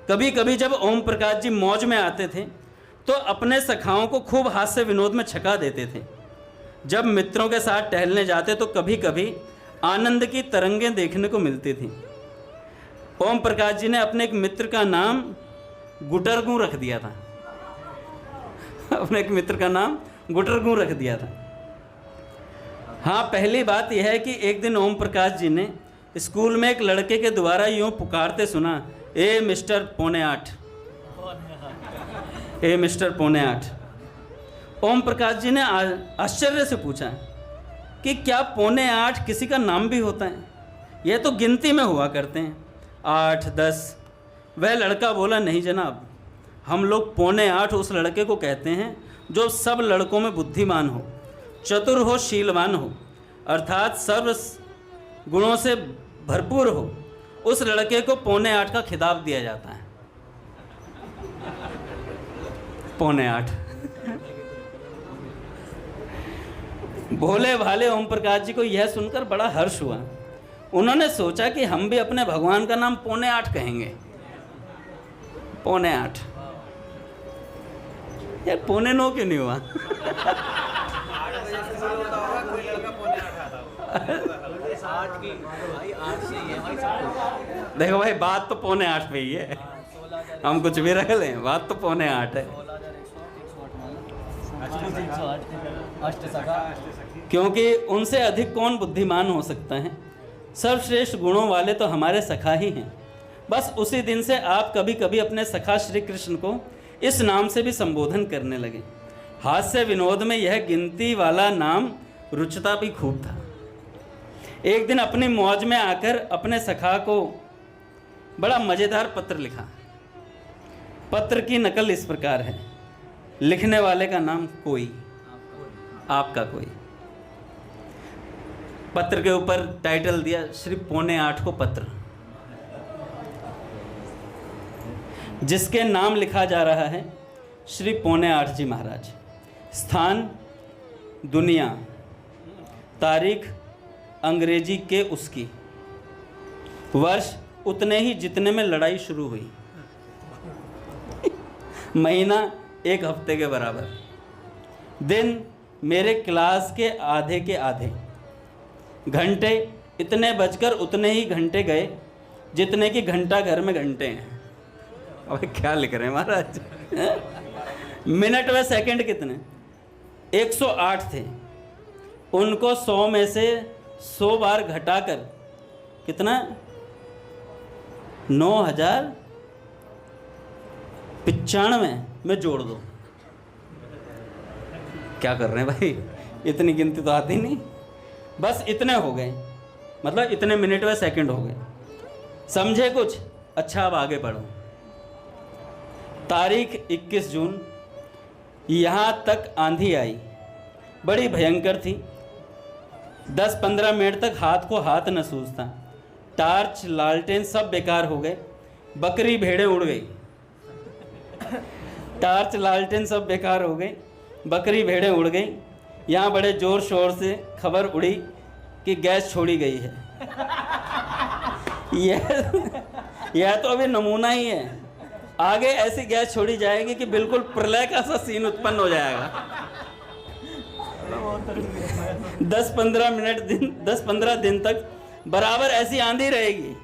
कभी कभी जब ओम प्रकाश जी मौज में आते थे तो अपने सखाओं को खूब हास्य विनोद में छका देते थे। जब मित्रों के साथ टहलने जाते तो कभी कभी आनंद की तरंगें देखने को मिलती थी। ओम प्रकाश जी ने अपने एक मित्र का नाम गुटरगू रख दिया था, अपने एक मित्र का नाम गुटरगू रख दिया था। हाँ, पहली बात यह है कि एक दिन ओम प्रकाश जी ने स्कूल में एक लड़के के द्वारा यूं पुकारते सुना, ए मिस्टर पौने आठ, ए मिस्टर पौने आठ। ओम प्रकाश जी ने आश्चर्य से पूछा कि क्या पौने आठ किसी का नाम भी होता है? यह तो गिनती में हुआ करते हैं, 8, 10। वह लड़का बोला, नहीं जनाब, हम लोग पौने आठ उस लड़के को कहते हैं जो सब लड़कों में बुद्धिमान हो, चतुर हो, शीलवान हो, अर्थात सर्व गुणों से भरपूर हो। उस लड़के को पौने आठ का खिताब दिया जाता है। पौने आठ। भोले भाले ओम प्रकाश जी को यह सुनकर बड़ा हर्ष हुआ। उन्होंने सोचा कि हम भी अपने भगवान का नाम पौने आठ कहेंगे। पौने आठ यार, पौने 9 क्यों नहीं हुआ? देखो भाई, बात तो पौने 8 पे ही है, हम कुछ भी रख लें, बात तो पौने 8 है। क्योंकि उनसे अधिक कौन बुद्धिमान हो सकता है? सर्वश्रेष्ठ गुणों वाले तो हमारे सखा ही हैं। बस उसी दिन से आप कभी कभी अपने सखा श्री कृष्ण को इस नाम से भी संबोधन करने लगे। हास्य विनोद में यह गिनती वाला नाम रुचता भी खूब था। एक दिन अपनी मौज में आकर अपने सखा को बड़ा मज़ेदार पत्र लिखा। पत्र की नकल इस प्रकार है, लिखने वाले का नाम कोई, आपका कोई। पत्र के ऊपर टाइटल दिया, श्री पौने आठ को पत्र। जिसके नाम लिखा जा रहा है श्री पौने आठ जी महाराज। स्थान दुनिया, तारीख अंग्रेजी के उसकी, वर्ष उतने ही जितने में लड़ाई शुरू हुई, महीना 1 हफ्ते के बराबर, दिन मेरे क्लास के आधे, घंटे इतने बजकर उतने ही घंटे गए जितने कि घंटा घर में घंटे हैं। अब क्या लिख रहे हैं महाराज? मिनट व सेकंड कितने? 108 थे। उनको 100 में से 100 बार घटाकर कितना, 9095 में जोड़ दो। क्या कर रहे हैं भाई, इतनी गिनती तो आती नहीं, बस इतने हो गए। मतलब इतने मिनट व सेकंड हो गए। समझे कुछ? अच्छा अब आगे बढ़ो। तारीख 21 जून, यहाँ तक आंधी आई, बड़ी भयंकर थी। 10-15 मिनट तक हाथ को हाथ न सूझता। टार्च लालटेन सब बेकार हो गए, बकरी भेड़ें उड़ गई। टार्च लालटेन सब बेकार हो गई, बकरी भेड़ें उड़ गई। यहाँ बड़े ज़ोर शोर से खबर उड़ी कि गैस छोड़ी गई है। यह तो अभी नमूना ही है, आगे ऐसी गैस छोड़ी जाएगी कि बिल्कुल प्रलय का सा सीन उत्पन्न हो जाएगा। 10-15 दिन तक बराबर ऐसी आंधी रहेगी,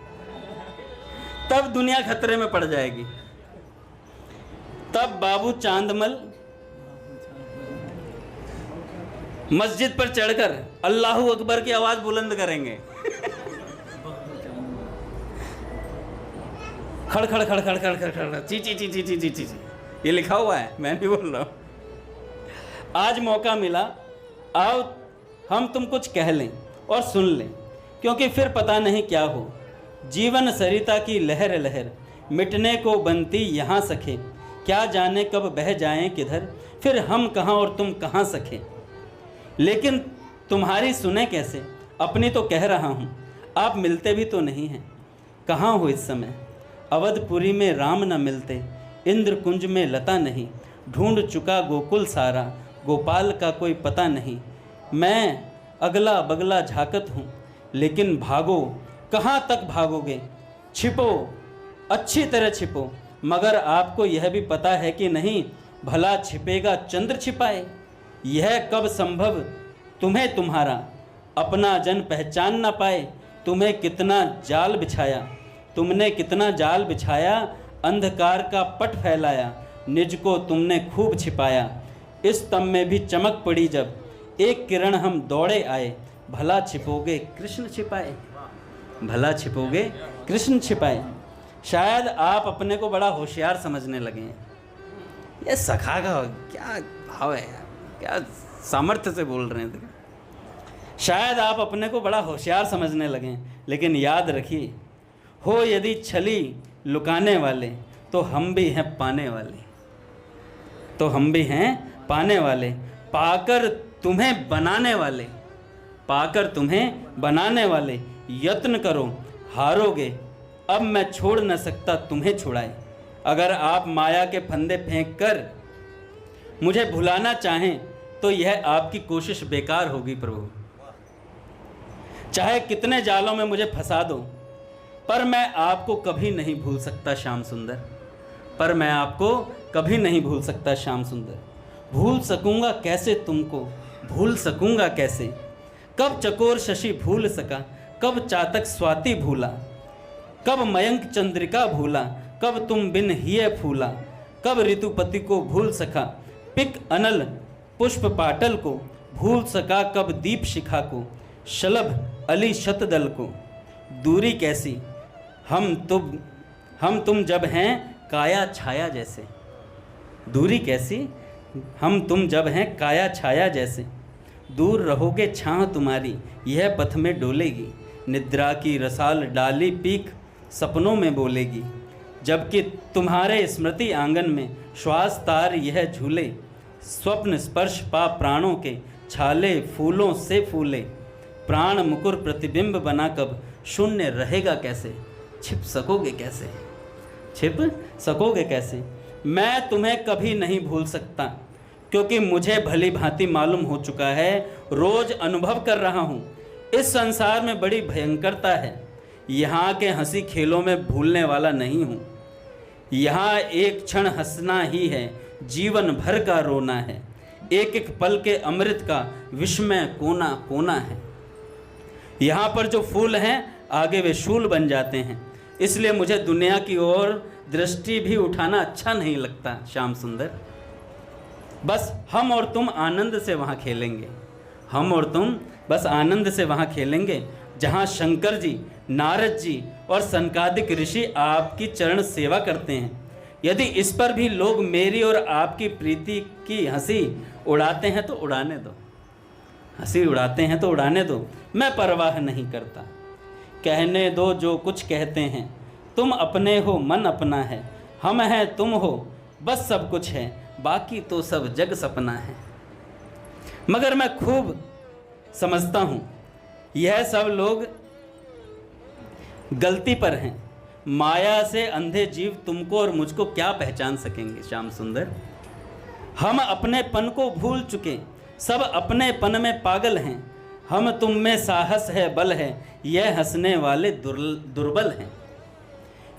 तब दुनिया खतरे में पड़ जाएगी। तब बाबू चांदमल मस्जिद पर चढ़कर अल्लाहू अकबर की आवाज बुलंद करेंगे। खड़ खड़ खड़ खड़ खड़ खड़ खड़ ची ची ची ची ची ची ची, ये लिखा हुआ है, मैं नहीं बोल रहा हूं। आज मौका मिला, आओ हम तुम कुछ कह लें और सुन लें, क्योंकि फिर पता नहीं क्या हो। जीवन सरिता की लहर लहर, मिटने को बनती यहाँ सखे। क्या जाने कब बह जाएं किधर, फिर हम कहाँ और तुम कहाँ सखे। लेकिन तुम्हारी सुने कैसे, अपनी तो कह रहा हूँ। आप मिलते भी तो नहीं हैं, कहाँ हो इस समय। अवधपुरी में राम न मिलते, इंद्र कुंज में लता नहीं। ढूंढ चुका गोकुल सारा, गोपाल का कोई पता नहीं। मैं अगला बगला झाकत हूँ, लेकिन भागो कहाँ तक भागोगे। छिपो, अच्छी तरह छिपो, मगर आपको यह भी पता है कि नहीं, भला छिपेगा चंद्र छिपाए। यह कब संभव तुम्हें तुम्हारा, अपना जन पहचान ना पाए। तुम्हें कितना जाल बिछाया, तुमने कितना जाल बिछाया। अंधकार का पट फैलाया, निज को तुमने खूब छिपाया। इस तम में भी चमक पड़ी जब, एक किरण हम दौड़े आए। भला छिपोगे कृष्ण छिपाए, भला छिपोगे कृष्ण छिपाए। शायद आप अपने को बड़ा होशियार समझने लगे हैं। ये सखा का क्या भाव है यार, क्या सामर्थ्य से बोल रहे हैं। शायद आप अपने को बड़ा होशियार समझने लगे हैं, लेकिन याद रखिए, हो यदि छली लुकाने वाले, तो हम भी हैं पाने वाले, तो हम भी हैं पाने वाले। पाकर तुम्हें बनाने वाले, पाकर तुम्हें बनाने वाले। यत्न करो हारोगे, अब मैं छोड़ न सकता तुम्हें छुड़ाए। अगर आप माया के फंदे फेंक कर मुझे भुलाना चाहें, तो यह आपकी कोशिश बेकार होगी प्रभु। चाहे कितने जालों में मुझे फंसा दो, पर मैं आपको कभी नहीं भूल सकता श्याम सुंदर, पर मैं आपको कभी नहीं भूल सकता श्याम सुंदर। भूल सकूंगा कैसे तुमको, भूल सकूंगा कैसे। कब चकोर शशि भूल सका, कब चातक स्वाति भूला। कब मयंक चंद्रिका भूला, कब तुम बिन हिये फूला। कब ऋतुपति को भूल सका, पिक अनल पुष्प पाटल को। भूल सका कब दीप शिखा को, शलभ अली शतदल को। दूरी कैसी हम तुम जब हैं काया छाया जैसे। दूरी कैसी हम तुम जब हैं काया छाया जैसे। दूर रहोगे छाह तुम्हारी, यह पथ में डोलेगी। निद्रा की रसाल डाली पीक सपनों में बोलेगी। जबकि तुम्हारे स्मृति आंगन में श्वास तार यह झूले। स्वप्न स्पर्श पा प्राणों के, छाले फूलों से फूले। प्राण मुकुर प्रतिबिंब बना कब शून्य रहेगा कैसे। छिप सकोगे कैसे, छिप सकोगे कैसे। मैं तुम्हें कभी नहीं भूल सकता, क्योंकि मुझे भली भांति मालूम हो चुका है, रोज अनुभव कर रहा हूँ। इस संसार में बड़ी भयंकरता है। यहाँ के हंसी खेलों में भूलने वाला नहीं हूँ। यहाँ एक क्षण हंसना ही है, जीवन भर का रोना है। एक एक पल के अमृत का विस्मय कोना कोना है। यहाँ पर जो फूल हैं आगे वे शूल बन जाते हैं। इसलिए मुझे दुनिया की ओर दृष्टि भी उठाना अच्छा नहीं लगता श्याम सुंदर। बस हम और तुम आनंद से वहाँ खेलेंगे, हम और तुम बस आनंद से वहाँ खेलेंगे, जहाँ शंकर जी, नारद जी और सनकादिक ऋषि आपकी चरण सेवा करते हैं। यदि इस पर भी लोग मेरी और आपकी प्रीति की हंसी उड़ाते हैं तो उड़ाने दो, हंसी उड़ाते हैं तो उड़ाने दो। मैं परवाह नहीं करता, कहने दो जो कुछ कहते हैं, तुम अपने हो मन अपना है, हम हैं तुम हो बस सब कुछ है, बाकी तो सब जग सपना है। मगर मैं खूब समझता हूँ यह सब लोग गलती पर हैं, माया से अंधे जीव तुमको और मुझको क्या पहचान सकेंगे। श्याम सुंदर, हम अपनेपन को भूल चुके, सब अपनेपन में पागल हैं, हम तुम में साहस है बल है, यह हंसने वाले दुर्बल हैं।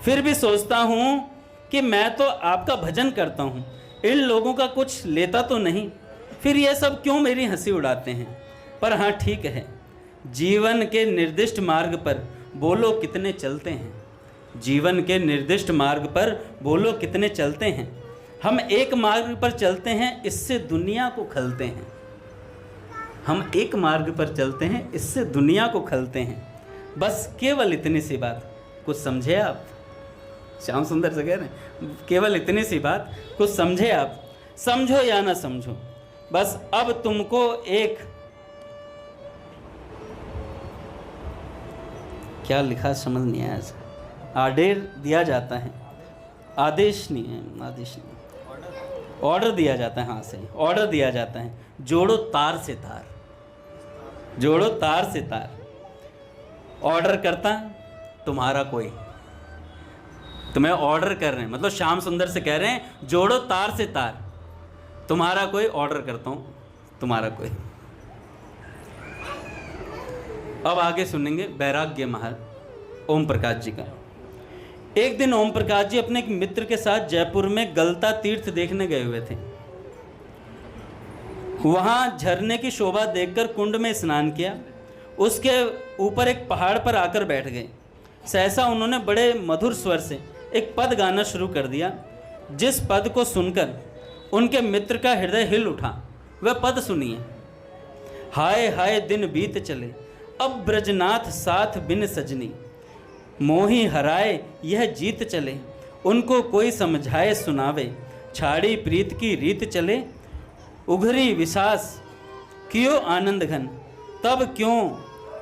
फिर भी सोचता हूँ कि मैं तो आपका भजन करता हूँ, इन लोगों का कुछ लेता तो नहीं, फिर ये सब क्यों मेरी हंसी उड़ाते हैं। पर हाँ ठीक है, जीवन के निर्दिष्ट मार्ग पर बोलो कितने चलते हैं, जीवन के निर्दिष्ट मार्ग पर बोलो कितने चलते हैं। हम एक मार्ग पर चलते हैं, इससे दुनिया को खलते हैं, हम एक मार्ग पर चलते हैं, इससे दुनिया को खलते हैं। बस केवल इतनी सी बात कुछ समझे आप। श्याम सुंदर से कह रहे हैं केवल इतनी सी बात कुछ समझे आप, समझो या ना समझो, बस अब तुमको एक क्या लिखा समझ नहीं आया, आदेश दिया जाता है, आदेश नहीं है, आदेश नहीं, ऑर्डर दिया जाता है, हाँ सही, ऑर्डर दिया जाता है, जोड़ो तार से तार, जोड़ो तार से तार। ऑर्डर करता तुम्हारा कोई, तुम्हें ऑर्डर कर रहे हैं, मतलब श्याम सुंदर से कह रहे हैं जोड़ो तार से तार, तुम्हारा कोई, ऑर्डर करता हूं तुम्हारा कोई। अब आगे सुनेंगे वैराग्य महल ओम प्रकाश जी का। एक दिन ओम प्रकाश जी अपने एक मित्र के साथ जयपुर में गलता तीर्थ देखने गए हुए थे। वहां झरने की शोभा देखकर कुंड में स्नान किया, उसके ऊपर एक पहाड़ पर आकर बैठ गए। सहसा उन्होंने बड़े मधुर स्वर से एक पद गाना शुरू कर दिया, जिस पद को सुनकर उनके मित्र का हृदय हिल उठा। वह पद सुनिए। हाय हाय दिन बीत चले, अब ब्रजनाथ साथ बिन सजनी, मोही हराए यह जीत चले, उनको कोई समझाए सुनावे, छाड़ी प्रीत की रीत चले, उघरी विसास कियो आनंद घन, तब क्यों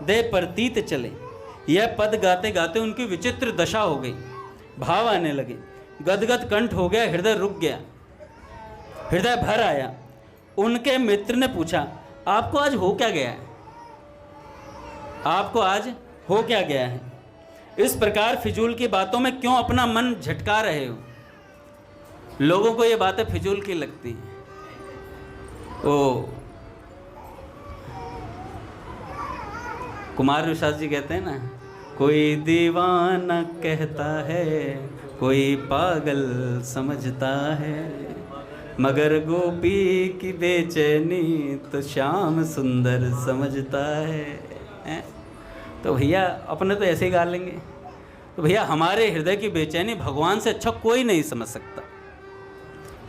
दे प्रतीत चले। यह पद गाते गाते उनकी विचित्र दशा हो गई, भाव आने लगे, गदगद कंठ हो गया, हृदय रुक गया, हृदय भर आया। उनके मित्र ने पूछा, आपको आज हो क्या गया है, आपको आज हो क्या गया है, इस प्रकार फिजूल की बातों में क्यों अपना मन झटका रहे हो। लोगों को ये बातें फिजूल की लगती हैं। ओ कुमार विश्वास जी कहते हैं ना, कोई दीवाना कहता है, कोई पागल समझता है, मगर गोपी की बेचैनी तो श्याम सुंदर समझता है। तो भैया अपने तो ऐसे ही गा लेंगे। तो भैया हमारे हृदय की बेचैनी भगवान से अच्छा कोई नहीं समझ सकता,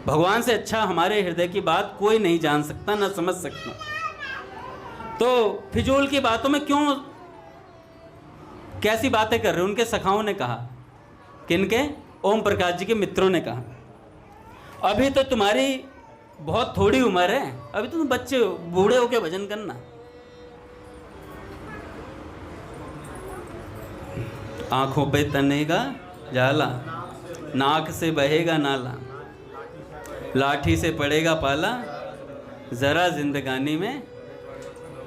भगवान से अच्छा हमारे हृदय की बात कोई नहीं जान सकता, ना समझ सकता। तो फिजूल की बातों में क्यों कैसी बातें कर रहे हो। उनके सखाओं ने कहा, किनके, ओम प्रकाश जी के मित्रों ने कहा, अभी तो तुम्हारी बहुत थोड़ी उम्र है, अभी तो तुम बच्चे हो, बूढ़े होके भजन करना। आंखों पे तनेगा जाला, नाक से बहेगा नाला, लाठी से पड़ेगा पाला, जरा जिंदगानी में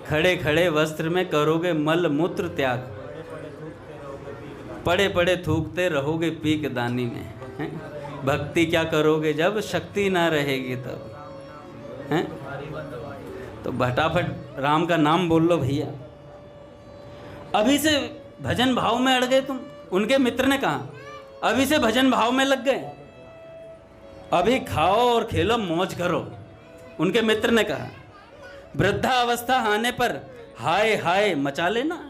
खड़े खड़े वस्त्र में करोगे मल मूत्र त्याग, पड़े पड़े थूकते रहोगे पीक दानी में। भक्ति क्या करोगे जब शक्ति ना रहेगी तब, हैं? तो फटाफट राम का नाम बोल लो भैया। अभी से भजन भाव में अड़ गए तुम। उनके मित्र ने कहा, अभी से भजन भाव में लग गए, अभी खाओ और खेलो मौज करो। उनके मित्र ने कहा, वृद्धावस्था आने पर हाय हाय मचा लेना,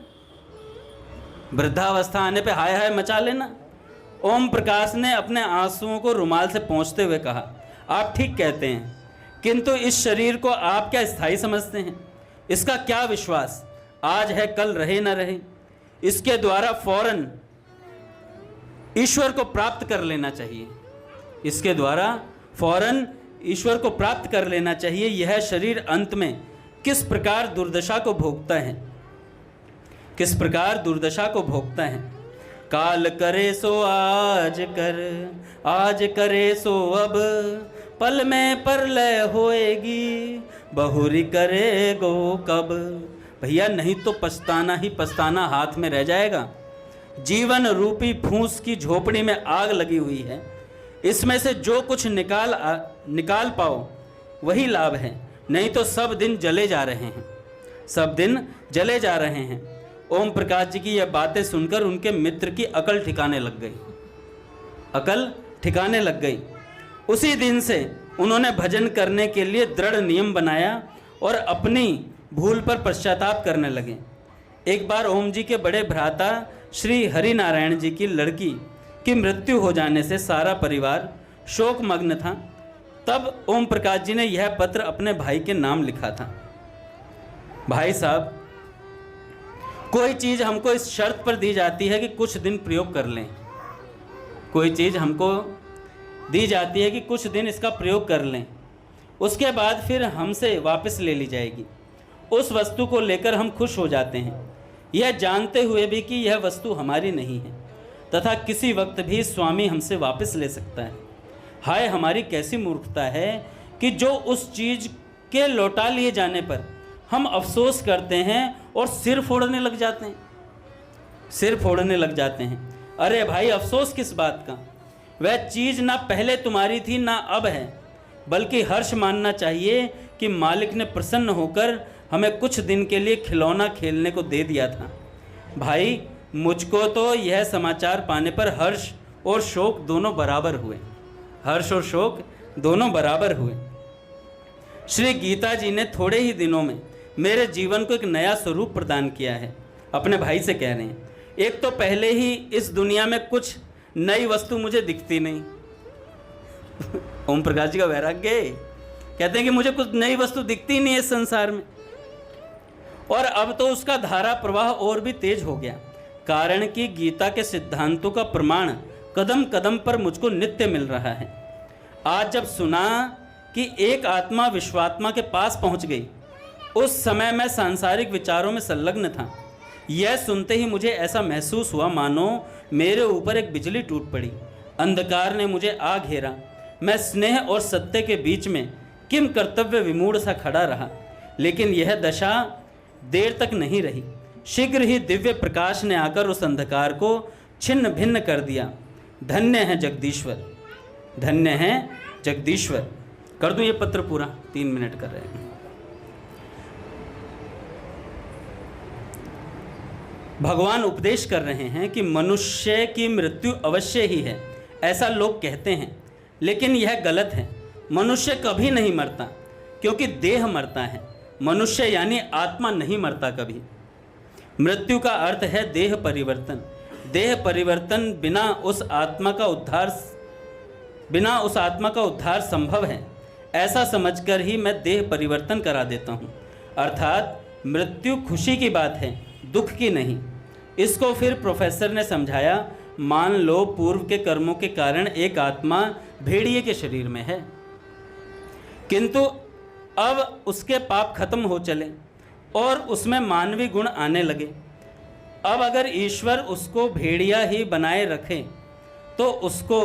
वृद्धावस्था आने पर हाय हाय मचा लेना। ओम प्रकाश ने अपने आंसुओं को रुमाल से पोंछते हुए कहा, आप ठीक कहते हैं, किंतु इस शरीर को आप क्या स्थायी समझते हैं। इसका क्या विश्वास, आज है कल रहे ना रहे। इसके द्वारा फौरन ईश्वर को प्राप्त कर लेना चाहिए, इसके द्वारा फौरन ईश्वर को प्राप्त कर लेना चाहिए। यह शरीर अंत में किस प्रकार दुर्दशा को भोगता है, किस प्रकार दुर्दशा को भोगता है। काल करे सो आज कर, आज करे सो अब, पल में परलय होएगी, बहुरी करे गो कब। भैया नहीं तो पछताना ही पछताना हाथ में रह जाएगा। जीवन रूपी फूंस की झोपड़ी में आग लगी हुई है, इसमें से जो कुछ निकाल पाओ वही लाभ है, नहीं तो सब दिन जले जा रहे हैं, सब दिन जले जा रहे हैं। ओम प्रकाश जी की यह बातें सुनकर उनके मित्र की अकल ठिकाने लग गई, अकल ठिकाने लग गई। उसी दिन से उन्होंने भजन करने के लिए दृढ़ नियम बनाया और अपनी भूल पर पश्चाताप करने लगे। एक बार ओम जी के बड़े भ्राता श्री हरि नारायण जी की लड़की की मृत्यु हो जाने से सारा परिवार शोक मग्न था। तब ओम प्रकाश जी ने यह पत्र अपने भाई के नाम लिखा था। भाई साहब, कोई चीज़ हमको इस शर्त पर दी जाती है कि कुछ दिन प्रयोग कर लें, कोई चीज़ हमको दी जाती है कि कुछ दिन इसका प्रयोग कर लें, उसके बाद फिर हमसे वापस ले ली जाएगी। उस वस्तु को लेकर हम खुश हो जाते हैं, यह जानते हुए भी कि यह वस्तु हमारी नहीं है तथा किसी वक्त भी स्वामी हमसे वापस ले सकता है। हाय हमारी कैसी मूर्खता है कि जो उस चीज़ के लौटा लिए जाने पर हम अफसोस करते हैं और सिर फोड़ने लग जाते हैं, सिर फोड़ने लग जाते हैं। अरे भाई, अफसोस किस बात का? वह चीज़ ना पहले तुम्हारी थी ना अब है, बल्कि हर्ष मानना चाहिए कि मालिक ने प्रसन्न होकर हमें कुछ दिन के लिए खिलौना खेलने को दे दिया था। भाई, मुझको तो यह समाचार पाने पर हर्ष और शोक दोनों बराबर हुए, हर्ष और शोक दोनों बराबर हुए। श्री गीता जी ने थोड़े ही दिनों में मेरे जीवन को एक नया स्वरूप प्रदान किया है। अपने भाई से कह रहे हैं, एक तो पहले ही इस दुनिया में कुछ नई वस्तु मुझे दिखती नहीं। ओम प्रकाश जी का वैराग्य, कहते हैं कि मुझे कुछ नई वस्तु दिखती नहीं है इस संसार में, और अब तो उसका धारा प्रवाह और भी तेज हो गया, कारण कि गीता के सिद्धांतों का प्रमाण कदम कदम पर मुझको नित्य मिल रहा है। आज जब सुना कि एक आत्मा विश्वात्मा के पास पहुंच गई, उस समय मैं सांसारिक विचारों में संलग्न था। यह सुनते ही मुझे ऐसा महसूस हुआ मानो मेरे ऊपर एक बिजली टूट पड़ी, अंधकार ने मुझे आ घेरा। मैं स्नेह और सत्य के बीच में किम कर्तव्य विमूढ़ सा खड़ा रहा, लेकिन यह दशा देर तक नहीं रही। शीघ्र ही दिव्य प्रकाश ने आकर उस अंधकार को छिन्न भिन्न कर दिया। धन्य है जगदीश्वर, धन्य है जगदीश्वर। कर दूं ये पत्र पूरा, 3 मिनट कर रहे हैं। भगवान उपदेश कर रहे हैं कि मनुष्य की मृत्यु अवश्य ही है, ऐसा लोग कहते हैं, लेकिन यह गलत है। मनुष्य कभी नहीं मरता, क्योंकि देह मरता है। मनुष्य यानी आत्मा नहीं मरता कभी। मृत्यु का अर्थ है देह परिवर्तन। देह परिवर्तन बिना उस आत्मा का उद्धार संभव है, ऐसा समझकर ही मैं देह परिवर्तन करा देता हूँ। अर्थात मृत्यु खुशी की बात है, दुख की नहीं। इसको फिर प्रोफेसर ने समझाया। मान लो पूर्व के कर्मों के कारण एक आत्मा भेड़िए के शरीर में है, किंतु अब उसके पाप खत्म हो चले और उसमें मानवीय गुण आने लगे। अब अगर ईश्वर उसको भेड़िया ही बनाए रखे तो उसको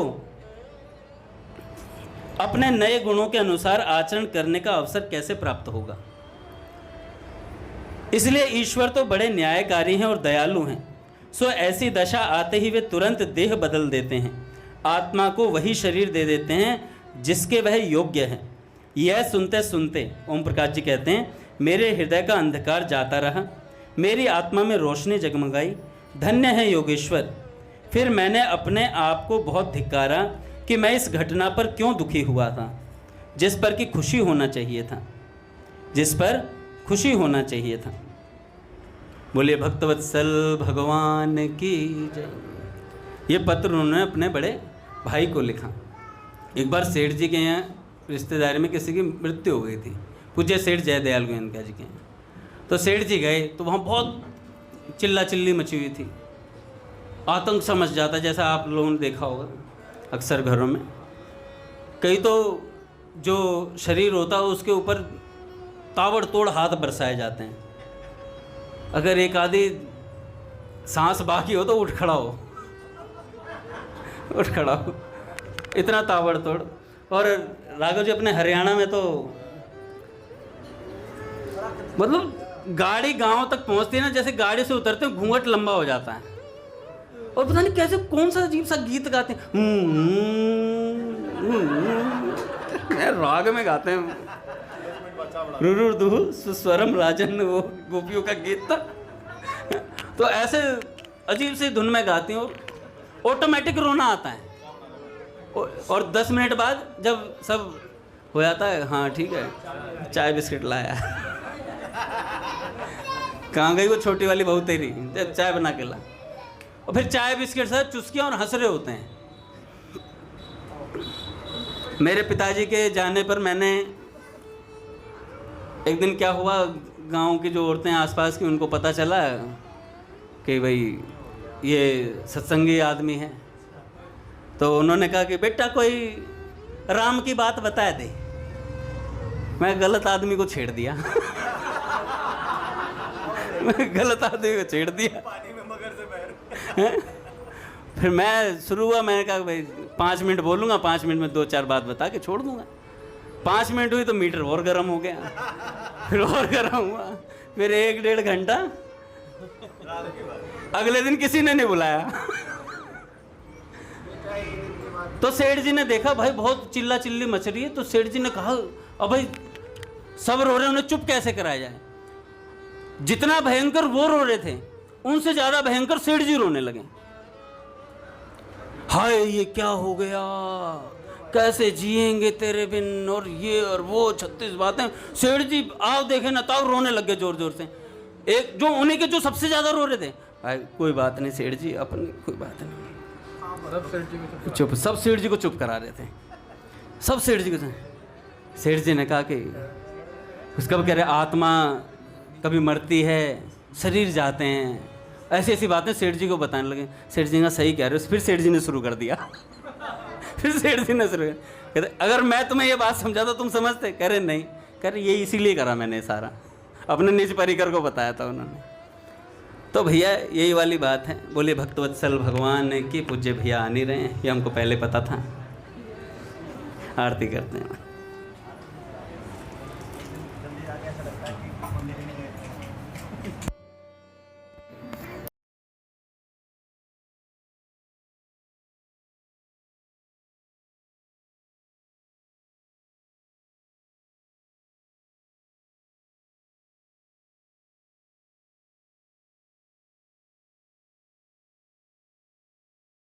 अपने नए गुणों के अनुसार आचरण करने का अवसर कैसे प्राप्त होगा? इसलिए ईश्वर तो बड़े न्यायकारी हैं और दयालु हैं। सो ऐसी दशा आते ही वे तुरंत देह बदल देते हैं, आत्मा को वही शरीर दे देते हैं जिसके वह योग्य है। यह सुनते सुनते ओम प्रकाश जी कहते हैं, मेरे हृदय का अंधकार जाता रहा, मेरी आत्मा में रोशनी जगमगाई। धन्य है योगेश्वर। फिर मैंने अपने आप को बहुत धिक्कारा कि मैं इस घटना पर क्यों दुखी हुआ था, जिस पर कि खुशी होना चाहिए था, जिस पर खुशी होना चाहिए था। बोलिए भक्तवत्सल भगवान की जय। ये पत्र उन्होंने अपने बड़े भाई को लिखा। एक बार सेठ जी के यहाँ रिश्तेदारी में किसी की मृत्यु हो गई थी, पूज्य सेठ जयदयाल गोयनका जी के यहाँ। तो सेठ जी गए तो वहाँ बहुत चिल्ला चिल्ली मची हुई थी, आतंक समझ जाता, जैसा आप लोगों ने देखा होगा अक्सर घरों में। कई तो जो शरीर होता है उसके ऊपर ताबड़तोड़ हाथ बरसाए जाते हैं। अगर एक आधी सांस बाकी हो तो उठ खड़ा हो, उठ खड़ा हो, इतना ताबड़तोड़। और राघव जी अपने हरियाणा में तो मतलब गाड़ी गांव तक पहुंचती है ना, जैसे गाड़ी से उतरते हैं घूंघट लंबा हो जाता है, और पता नहीं कैसे कौन सा अजीब सा गीत गाते हैं, राग में गाते हैं, रुरुदुहु सुस्वरम राजन, वो गोपियों का गीत था। तो ऐसे अजीब सी धुन में गाती हूँ, ऑटोमेटिक रोना आता है। और 10 मिनट बाद जब सब हो जाता है, हाँ ठीक है, चाय बिस्किट लाया। कहाँ गई वो छोटी वाली बहू तेरी, चाय बना के ला। और फिर चाय बिस्किट से चुस्कियाँ और हंस रहे होते हैं। मेरे पिताजी के जाने पर मैंने एक दिन क्या हुआ, गांव की जो औरतें आसपास की, उनको पता चला कि भाई ये सत्संगी आदमी है, तो उन्होंने कहा कि बेटा कोई राम की बात बता दे। मैं गलत आदमी को छेड़ दिया। मैं गलत आदमी को छेड़ दिया। पानी में मगर से बहर। फिर मैं शुरू हुआ, मैंने कहा भाई 5 मिनट बोलूँगा, 5 मिनट में 2-4 बात बता के छोड़ दूंगा। 5 मिनट हुई तो मीटर और गर्म हो गया, फिर और गर्म हुआ, फिर 1-1.5 घंटा। अगले दिन किसी ने नहीं बुलाया। तो सेठ जी ने देखा भाई बहुत चिल्ला चिल्ली मच रही है, तो सेठ जी ने कहा अब भाई सब रो रहे हैं, उन्हें चुप कैसे कराया जाए। जितना भयंकर वो रो रहे थे, उनसे ज्यादा भयंकर सेठ जी रोने लगे। हाय ये क्या हो गया, कैसे जिएंगे तेरे बिन, और ये और वो 36 बातें। सेठ जी आओ देखे ना, तो रोने लग गए जोर जोर से। एक जो उन्हीं के जो सबसे ज्यादा रो रहे थे, भाई कोई बात नहीं सेठ जी, अपनी कोई बात नहीं, चुप। सब सेठ जी को चुप करा रहे थे, सब सेठ जी को। सेठ जी ने कहा कि उसका कह रहे आत्मा कभी मरती है, शरीर जाते हैं, ऐसी ऐसी बातें सेठ जी को बताने लगे। सेठ जी का सही कह रहे हो। फिर सेठ जी ने शुरू कर दिया। फिर सेठ जी ने शुरू कर, कहते अगर मैं तुम्हें ये बात समझाता तुम समझते? कह रहे नहीं। कह रहे ये इसीलिए करा मैंने, सारा अपने निज परिकर को बताया था उन्होंने। तो भैया यही वाली बात है। बोले भक्तवत्सल भगवान की पूज्य भैया आ नहीं रहे हैं, ये हमको पहले पता था। आरती करते हैं।